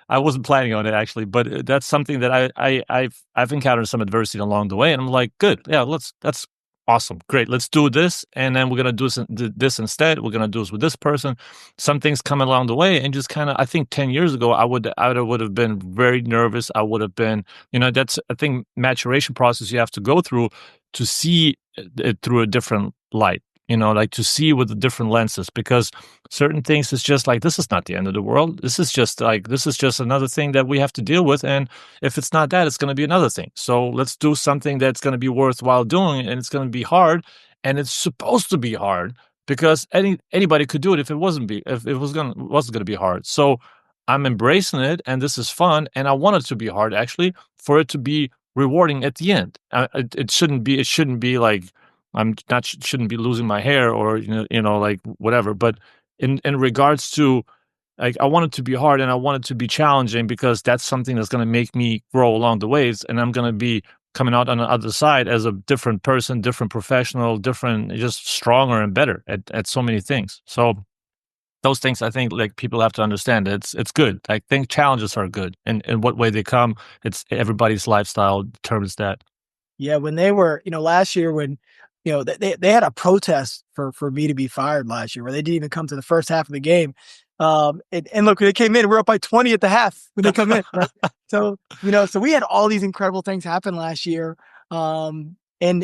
I wasn't planning on it actually, but that's something that I've encountered some adversity along the way, and I'm like, good, yeah, that's awesome, great, let's do this, and then we're gonna do this instead. We're gonna do this with this person. Some things come along the way, and just kind of I think 10 years ago I would have been very nervous. I would have been, that's I think maturation process you have to go through to see it through a different light, like to see with the different lenses, because certain things is just like, this is not the end of the world. This is just another thing that we have to deal with. And if it's not that, it's going to be another thing. So let's do something that's going to be worthwhile doing, and it's going to be hard. And it's supposed to be hard because anybody could do it if it wasn't going to be hard. So I'm embracing it, and this is fun, and I want it to be hard actually for it to be rewarding at the end. It shouldn't be like shouldn't be losing my hair or like whatever. But in regards to, like, I want it to be hard and I want it to be challenging, because that's something that's going to make me grow along the ways, and I'm going to be coming out on the other side as a different person, different professional, different, just stronger and better at so many things. So those things, I think, like, people have to understand it's good. I think challenges are good, and in what way they come, it's everybody's lifestyle determines that. Yeah, when they were, last year when, they had a protest for me to be fired last year, where they didn't even come to the first half of the game. And look, when they came in, we're up by 20 at the half when they come in. Right? So, so we had all these incredible things happen last year. And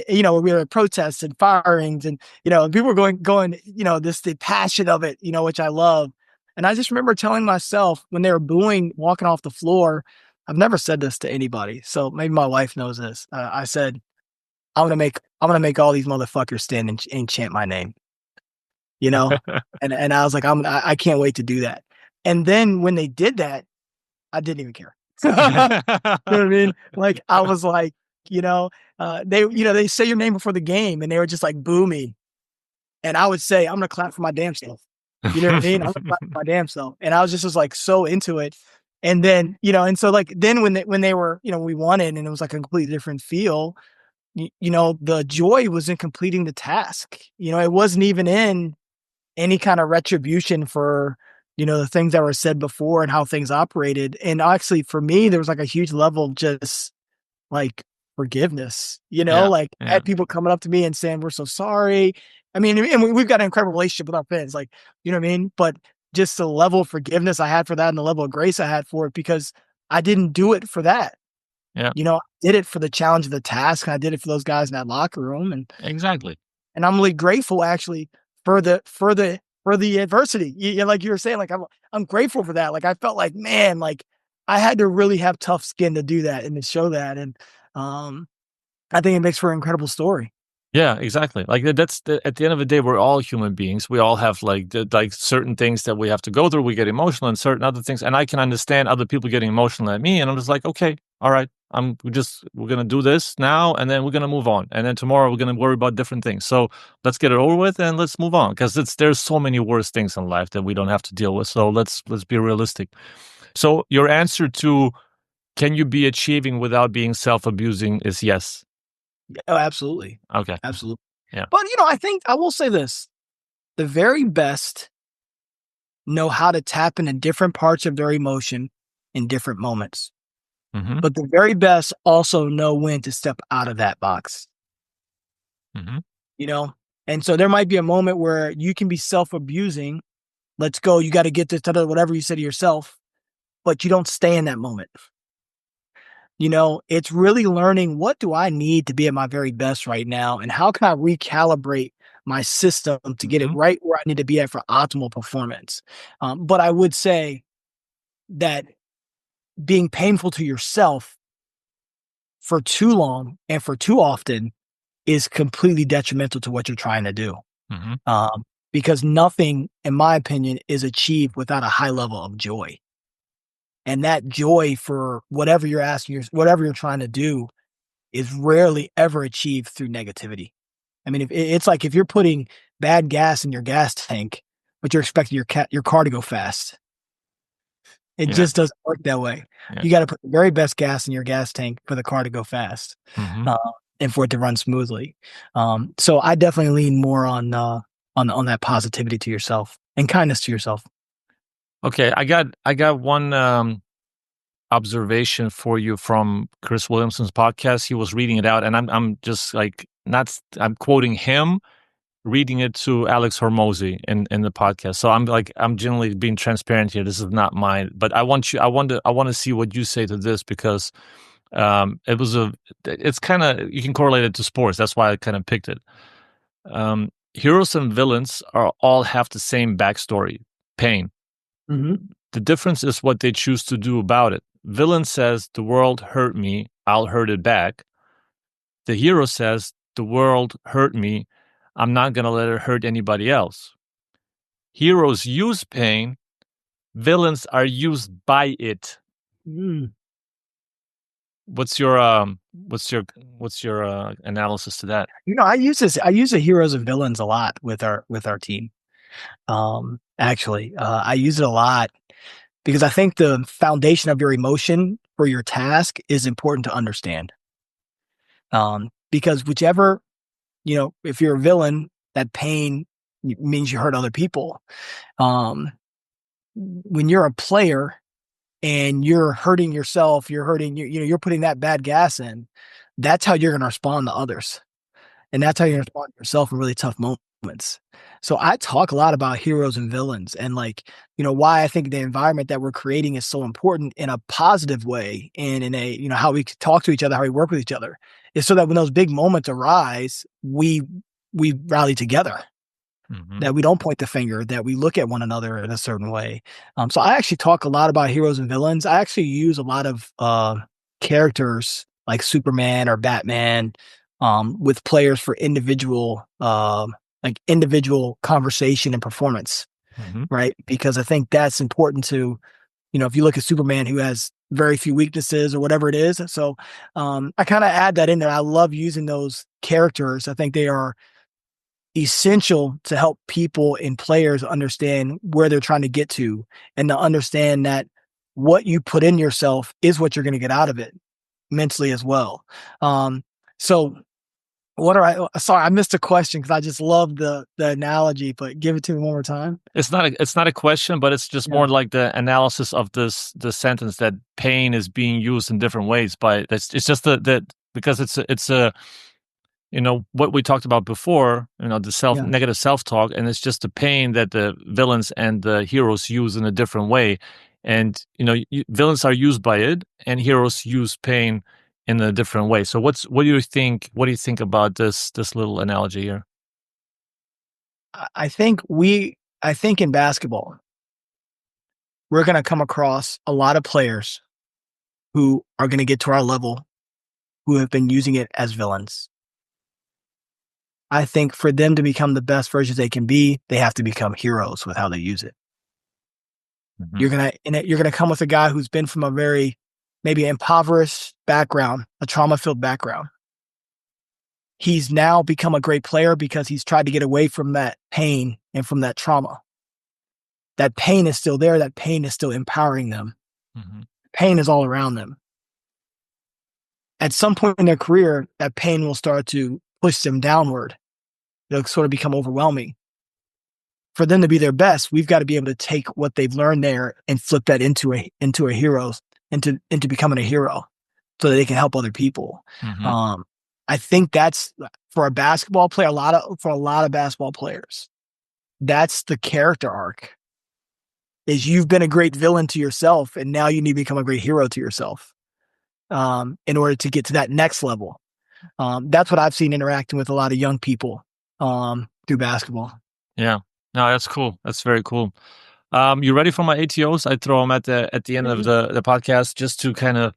we had protests and firings, and people were going, the passion of it, which I love. And I just remember telling myself when they were booing, walking off the floor, I've never said this to anybody, so maybe my wife knows this. I said, I'm gonna make all these motherfuckers stand and chant my name, and I was like, I can't wait to do that. And then when they did that, I didn't even care. You know what I mean? Like, I was like, they say your name before the game, and they were just like, boo me. And I would say, I'm gonna clap for my damn self. You know what I mean? I'm gonna clap for my damn self. And I was just like so into it. And then, and so like, then when they were, we won it and it was like a completely different feel, the joy was in completing the task. It wasn't even in any kind of retribution for, the things that were said before and how things operated. And actually for me, there was like a huge level of just like forgiveness, I had people coming up to me and saying, we're so sorry. I mean, and we've got an incredible relationship with our fans, like, you know what I mean? But just the level of forgiveness I had for that and the level of grace I had for it, because I didn't do it for that. Yeah. I did it for the challenge of the task. And I did it for those guys in that locker room. And exactly. And I'm really grateful actually for the adversity. Like you were saying, like, I'm grateful for that. Like, I felt like, man, like I had to really have tough skin to do that and to show that. And I think it makes for an incredible story. Yeah, exactly. Like, at the end of the day, we're all human beings. We all have like certain things that we have to go through. We get emotional and certain other things, and I can understand other people getting emotional at me. And I'm just like, okay, all right, we're gonna do this now, and then we're gonna move on, and then tomorrow we're gonna worry about different things. So let's get it over with and let's move on, because there's so many worse things in life that we don't have to deal with. So let's be realistic. So your answer to, can you be achieving without being self-abusing, is yes. Oh, absolutely. Okay. Absolutely. Yeah. But, I think I will say this. The very best know how to tap into different parts of their emotion in different moments. Mm-hmm. But the very best also know when to step out of that box. Mm-hmm. And so there might be a moment where you can be self-abusing. Let's go. You got to get this, whatever you say to yourself, but you don't stay in that moment. It's really learning, what do I need to be at my very best right now? And how can I recalibrate my system to get it right where I need to be at for optimal performance? But I would say that being painful to yourself for too long and for too often is completely detrimental to what you're trying to do. Because nothing, in my opinion, is achieved without a high level of joy. And that joy for whatever you're asking, whatever you're trying to do, is rarely ever achieved through negativity. I mean, it's like if you're putting bad gas in your gas tank, but you're expecting your car to go fast, it just doesn't work that way. Yeah. You got to put the very best gas in your gas tank for the car to go fast, and for it to run smoothly. So I definitely lean more on that positivity to yourself and kindness to yourself. Okay, I got one observation for you from Chris Williamson's podcast. He was reading it out, and I'm just like, I'm quoting him, reading it to Alex Hormozi in the podcast. So I'm generally being transparent here. This is not mine, but I want to see what you say to this, because it's kind of, you can correlate it to sports. That's why I kind of picked it. Heroes and villains all have the same backstory: pain. The difference is what they choose to do about it. Villain says, the world hurt me, I'll hurt it back. The hero says, the world hurt me, I'm not going to let it hurt anybody else. Heroes use pain. Villains are used by it. Mm. What's your analysis to that? I use the heroes and villains a lot with our team. Actually, I use it a lot because I think the foundation of your emotion for your task is important to understand. Because whichever, if you're a villain, that pain means you hurt other people. When you're a player and you're hurting yourself, you're putting that bad gas in, that's how you're going to respond to others. And that's how you respond to yourself in really tough moments. So I talk a lot about heroes and villains and why I think the environment that we're creating is so important in a positive way and in a, how we talk to each other, how we work with each other is so that when those big moments arise, we rally together, that we don't point the finger, that we look at one another in a certain way. So I actually talk a lot about heroes and villains. I actually use a lot of characters like Superman or Batman with players for individual conversation and performance, right? Because I think that's important to, if you look at Superman who has very few weaknesses or whatever it is. So I kind of add that in there. I love using those characters. I think they are essential to help people and players understand where they're trying to get to and to understand that what you put in yourself is what you're going to get out of it mentally as well. So sorry, I missed a question because I just love the analogy, but give it to me one more time. It's not a question, but it's just more like the analysis of the sentence that pain is being used in different ways. It's just that because it's a what we talked about before, the negative self-talk, and it's just the pain that the villains and the heroes use in a different way. And villains are used by it, and heroes use pain in a different way. So what do you think about this little analogy here? I think in basketball, we're going to come across a lot of players who are going to get to our level who have been using it as villains. I think for them to become the best versions they can be, they have to become heroes with how they use it. You're gonna come with a guy who's been from a very maybe impoverished background, a trauma-filled background. He's now become a great player because he's tried to get away from that pain and from that trauma. That pain is still there. That pain is still empowering them. Pain is all around them. At some point in their career, that pain will start to push them downward. It'll sort of become overwhelming. For them to be their best, we've got to be able to take what they've learned there and flip that into a hero, into becoming a hero, so that they can help other people. I think that's for a basketball player, for a lot of basketball players, that's the character arc. Is you've been a great villain to yourself, and now you need to become a great hero to yourself, in order to get to that next level. That's what I've seen interacting with a lot of young people through basketball. Yeah. No, that's cool. That's very cool. You ready for my ATOs? I throw them at the end of the podcast just to kind of.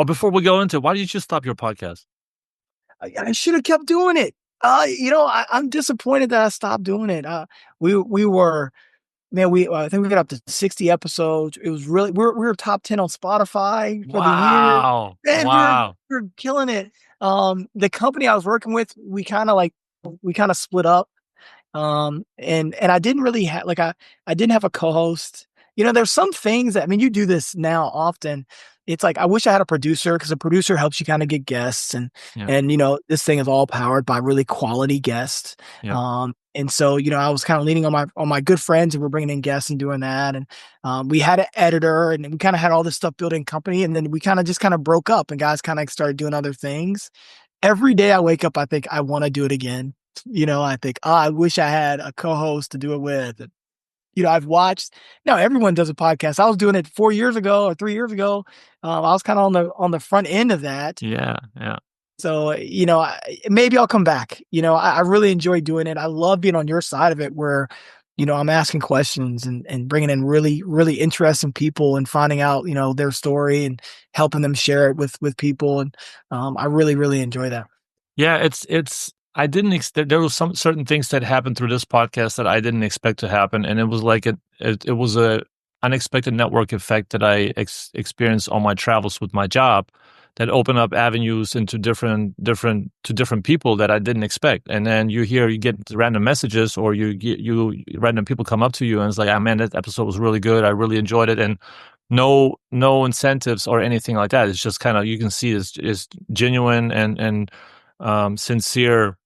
Before we go into, why did you stop your podcast? I should have kept doing it. I'm disappointed that I stopped doing it. We were, man. I think we got up to 60 episodes. It was really we were top 10 on Spotify for the year. Man, wow, we're killing it. The company I was working with, we kind of split up. And I didn't really have I didn't have a co-host. There's some things that, you do this now often. It's like, I wish I had a producer, because a producer helps you kind of get guests and this thing is all powered by really quality guests. And so, I was kind of leaning on my good friends, and we're bringing in guests and doing that. And we had an editor, and we kind of had all this stuff building company. And then we kind of broke up, and guys kind of started doing other things. Every day I wake up, I think I want to do it again. I think, I wish I had a co-host to do it with. And, I've watched, now everyone does a podcast. I was doing it 4 years ago or 3 years ago. I was kind of on the front end of that. Yeah. So, maybe I'll come back. I really enjoy doing it. I love being on your side of it, where, I'm asking questions and bringing in really, really interesting people and finding out, their story and helping them share it with people. And I really, really enjoy that. Yeah, it's I didn't. There was some certain things that happened through this podcast that I didn't expect to happen, and it was like it was a unexpected network effect that I experienced on my travels with my job, that opened up avenues into different people that I didn't expect. And then you get random messages, or you random people come up to you and it's like, "Ah, man, that episode was really good. I really enjoyed it." And no incentives or anything like that. It's just kind of, you can see it's genuine and sincere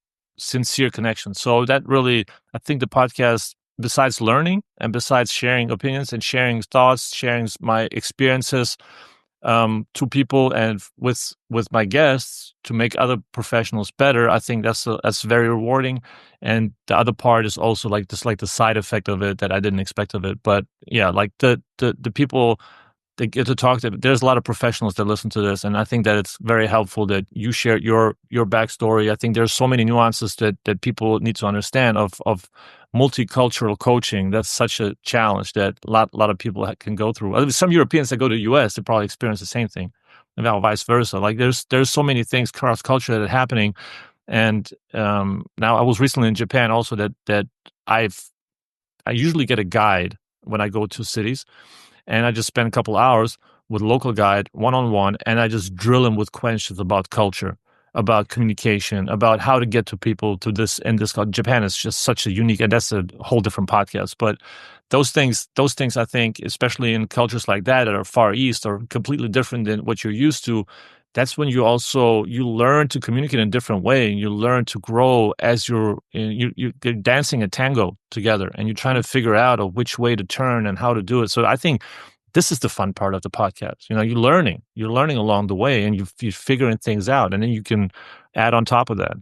connection. So that really, I think the podcast, besides learning and besides sharing opinions and sharing thoughts, sharing my experiences to people and with my guests to make other professionals better, I think that's very rewarding. And the other part is also like the side effect of it that I didn't expect of it. But yeah, like the people they get to talk to. There's a lot of professionals that listen to this, and I think that it's very helpful that you share your backstory. I think there's so many nuances that people need to understand of multicultural coaching. That's such a challenge that a lot of people can go through. Some Europeans that go to the U.S. they probably experience the same thing, and now vice versa. Like there's so many things cross culture that are happening, and now I was recently in Japan also that I usually get a guide when I go to cities, and I just spend a couple hours with a local guide one-on-one, and I just drill him with questions about culture, about communication, about how to get to people to this and this. Japan is just such a unique, and that's a whole different podcast. But those things, I think, especially in cultures like that are Far East or completely different than what you're used to, that's when you learn to communicate in a different way, and you learn to grow as you're dancing a tango together, and you're trying to figure out which way to turn and how to do it. So I think this is the fun part of the podcast. You're learning along the way, and you're figuring things out, and then you can add on top of that.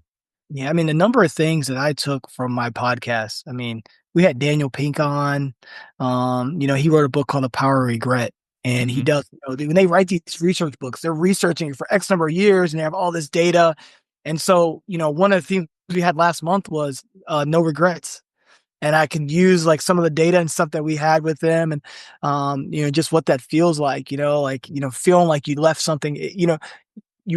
Yeah, I mean, the number of things that I took from my podcast. I mean, we had Daniel Pink on. He wrote a book called The Power of Regret. And he does, when they write these research books, they're researching for X number of years and they have all this data. And so, one of the themes we had last month was no regrets. And I can use like some of the data and stuff that we had with them and, just what that feels like, feeling like you left something, you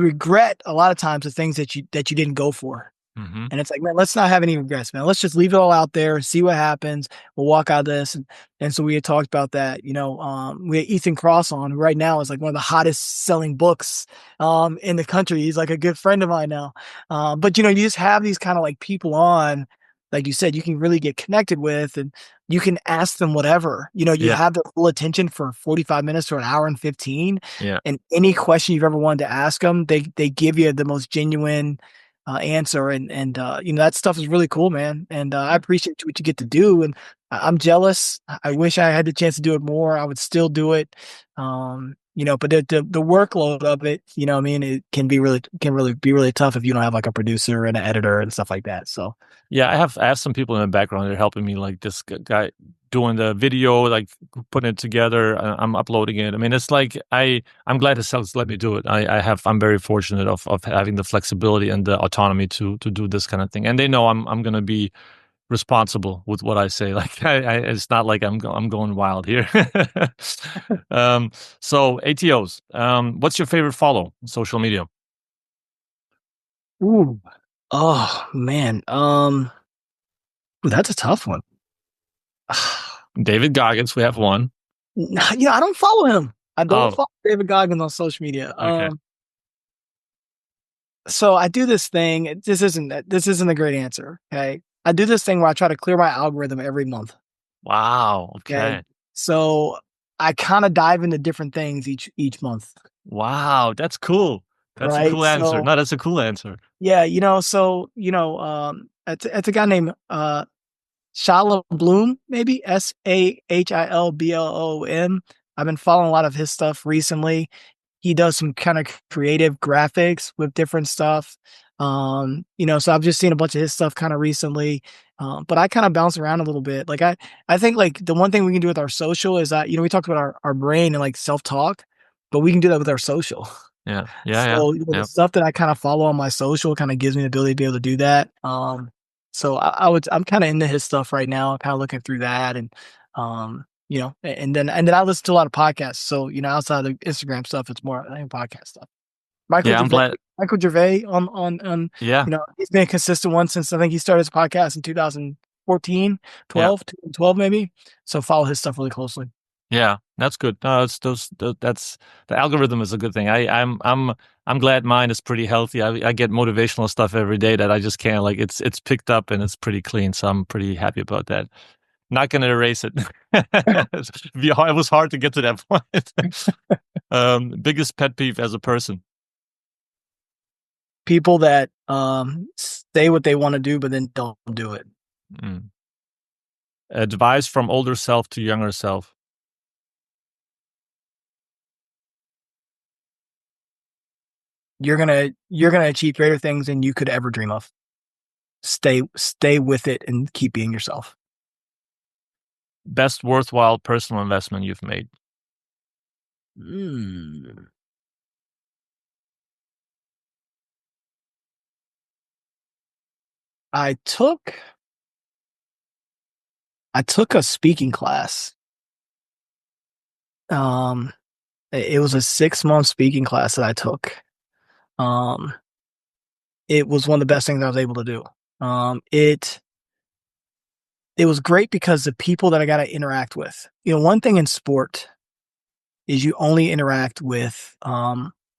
regret a lot of times the things that you didn't go for. Mm-hmm. And it's like, man, let's not have any regrets, man. Let's just leave it all out there, see what happens. We'll walk out of this. And so we had talked about that, we had Ethan Cross on, who right now is like one of the hottest selling books in the country. He's like a good friend of mine now. But you just have these kind of like people on, like you said, you can really get connected with, and you can ask them whatever, you have their full attention for 45 minutes or an hour and 15. Yeah. And any question you've ever wanted to ask them, they give you the most genuine answer. And that stuff is really cool, man. And I appreciate what you get to do. And I'm jealous. I wish I had the chance to do it more. I would still do it. But the workload of it, it can really be really tough if you don't have like a producer and an editor and stuff like that. So yeah, I have some people in the background that are helping me, like this guy doing the video, like putting it together. I'm uploading it. I mean, it's like I'm glad the sales let me do it. I'm very fortunate of having the flexibility and the autonomy to do this kind of thing. And they know I'm going to be responsible with what I say. Like it's not like I'm going wild here. So ATOs, what's your favorite follow on social media? Ooh. Oh man. That's a tough one. David Goggins, we have one. I don't follow him. I don't follow David Goggins on social media. Okay. So I do this thing. This isn't a great answer. Okay. I do this thing where I try to clear my algorithm every month. Wow. Okay. So I kind of dive into different things each month. Wow, that's cool. That's a cool answer. No, that's a cool answer. Yeah, it's a guy named Shalom Bloom, maybe SAHILBLOM. I've been following a lot of his stuff recently. He does some kind of creative graphics with different stuff. So I've just seen a bunch of his stuff kind of recently. But I kind of bounce around a little bit. Like I think like the one thing we can do with our social is that, we talked about our brain and like self-talk, but we can do that with our social. Yeah. The stuff that I kind of follow on my social kind of gives me the ability to be able to do that. So I'm kind of into his stuff right now, kind of looking through that and and then I listen to a lot of podcasts. So, outside of the Instagram stuff, it's more I think podcast stuff. Michael Yeah, I'm Gervais, glad. Michael Gervais on Yeah, he's been a consistent one since I think he started his podcast in 2014, yeah, 12 maybe. So follow his stuff really closely. yeah. That's good. No, it's that's the algorithm is a good thing. I'm glad mine is pretty healthy. I get motivational stuff every day that I just can't like. It's picked up and it's pretty clean, so I'm pretty happy about that. Not gonna erase it. It was hard to get to that point. Biggest pet peeve as a person. People that say what they want to do but then don't do it. Mm. Advice from older self to younger self. You're gonna achieve greater things than you could ever dream of. Stay with it and keep being yourself. Best worthwhile personal investment you've made. Mm. I took a speaking class. Um, it was a 6-month speaking class that I took. Um, it was one of the best things I was able to do. It was great because the people that I got to interact with. One thing in sport is you only interact with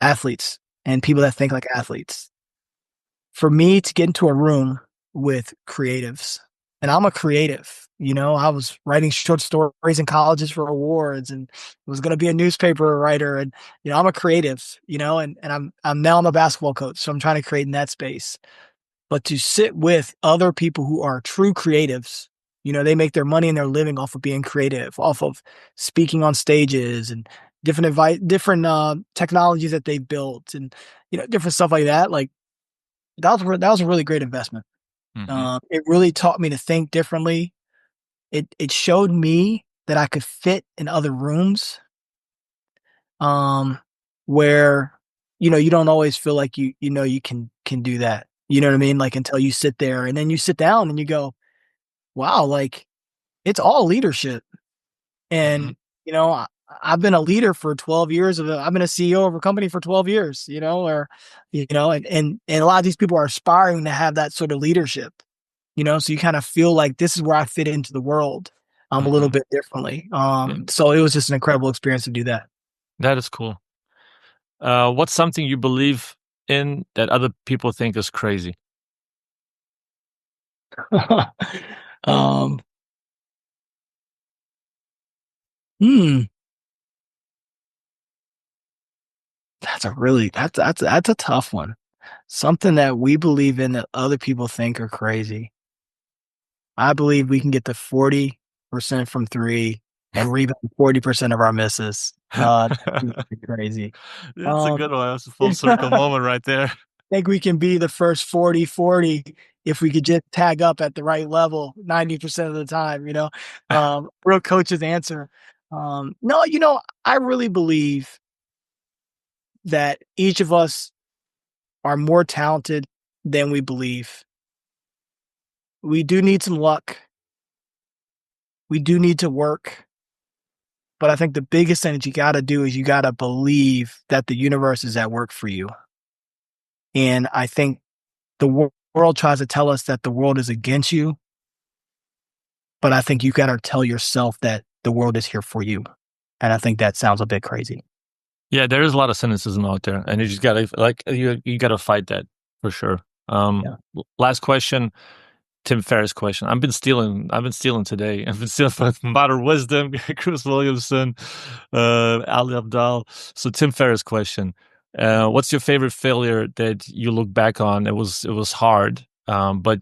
athletes and people that think like athletes. For me to get into a room with creatives, and I'm a creative, I was writing short stories in colleges for awards and was going to be a newspaper writer. And, I'm a creative, and I'm a basketball coach. So I'm trying to create in that space. But to sit with other people who are true creatives, they make their money and their living off of being creative, off of speaking on stages and different technologies that they've built and, different stuff like that. Like that was a really great investment. Mm-hmm. It really taught me to think differently. It showed me that I could fit in other rooms, where you don't always feel like you can do that. You know what I mean? Like until you sit there and then you sit down and you go, wow, like it's all leadership. Mm-hmm. And I've been a leader for 12 years I've been a CEO of a company for 12 years, or and a lot of these people are aspiring to have that sort of leadership. So you kind of feel like this is where I fit into the world a little Mm-hmm. bit differently. Yeah, So it was just an incredible experience to do that. that is cool. What's something you believe in that other people think is crazy? um, hmm, that's a tough one. Something that we believe in that other people think are crazy. I believe we can get to 40% from three and rebound 40% of our misses. That's crazy. It's a Um, good one. That's a full circle moment right there. think we can be the first 40-40 if we could just tag up at the right level 90% of the time, real coach's answer. No, I really believe that each of us are more talented than we believe. We do need some luck. We do need to work. But I think the biggest thing that you got to do is you got to believe that the universe is at work for you. And I think the world tries to tell us that the world is against you. But I think you got to tell yourself that the world is here for you. And I think that sounds a bit crazy. Yeah, there is a lot of cynicism out there, and you just gotta you gotta fight that for sure. Yeah. Last question, Tim Ferriss question. I've been stealing today. I've been stealing from Modern Wisdom, Chris Williamson, Ali Abdal. So Tim Ferriss question. What's your favorite failure that you look back on? It was hard, but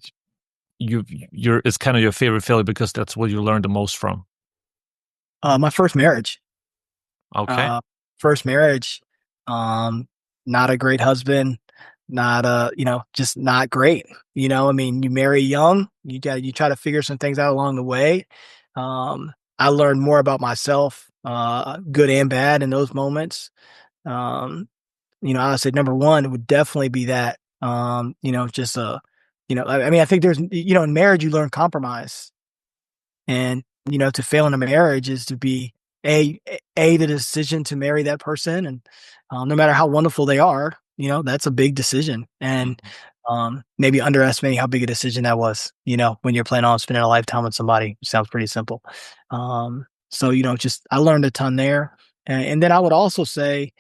it's kind of your favorite failure because that's what you learned the most from. My first marriage. Okay. Uh, first marriage. Not a great husband. Not just not great. I mean, you marry young. You try to figure some things out along the way. I learned more about myself, good and bad, in those moments. Um, I would say number one would definitely be that. Just I mean, I think there's in marriage you learn compromise, and to fail in a marriage is to be a the decision to marry that person, and no matter how wonderful they are, that's a big decision. And maybe underestimating how big a decision that was, when you're planning on spending a lifetime with somebody. It sounds pretty simple. So, just I learned a ton there. And then I would also say,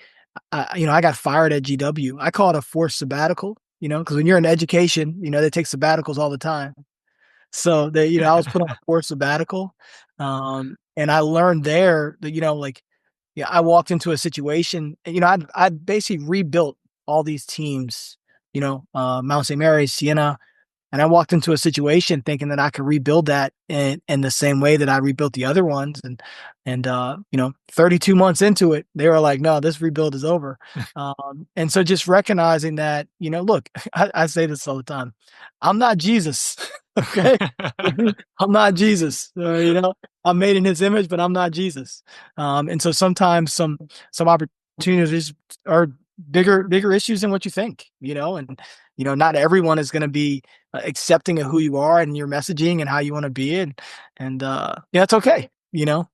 I got fired at GW. I call it a forced sabbatical, because when you're in education, they take sabbaticals all the time. So I was put on a forced sabbatical. And I learned there that, I walked into a situation, I'd basically rebuilt all these teams, Mount St. Mary's, Siena, and I walked into a situation thinking that I could rebuild that in the same way that I rebuilt the other ones. And 32 months into it, they were like, no, this rebuild is over. And so just recognizing that, look, I say this all the time. I'm not Jesus. Okay. I'm not Jesus. I'm made in his image, but I'm not Jesus. And so sometimes some opportunities are bigger issues than what you think, and not everyone is going to be accepting of who you are and your messaging and how you want to be. And it's okay,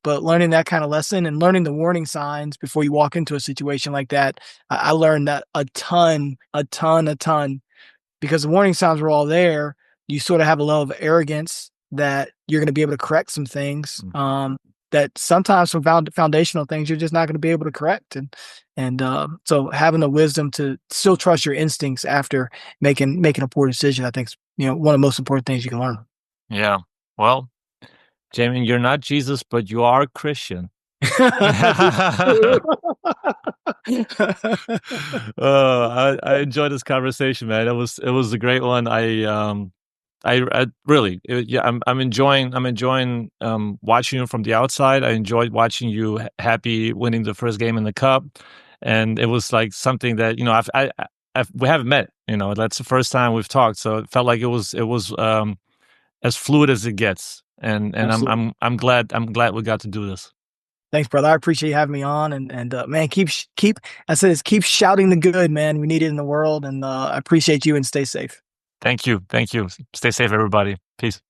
but learning that kind of lesson and learning the warning signs before you walk into a situation like that, I learned that a ton, because the warning signs were all there. You sort of have a level of arrogance that you're going to be able to correct some things. That sometimes some foundational things you're just not going to be able to correct. And so having the wisdom to still trust your instincts after making a poor decision, I think is, one of the most important things you can learn. Yeah. Well, Jamion, you're not Jesus, but you are Christian. I enjoyed this conversation, man. It was a great one. I really, I'm enjoying watching you from the outside. I enjoyed watching you happy winning the first game in the cup, and it was like something that we haven't met. That's the first time we've talked, so it felt like it was as fluid as it gets, and I'm glad we got to do this. Thanks, brother. I appreciate you having me on, and man, keep shouting the good, man. We need it in the world, and I appreciate you, and stay safe. Thank you. Stay safe, everybody. Peace.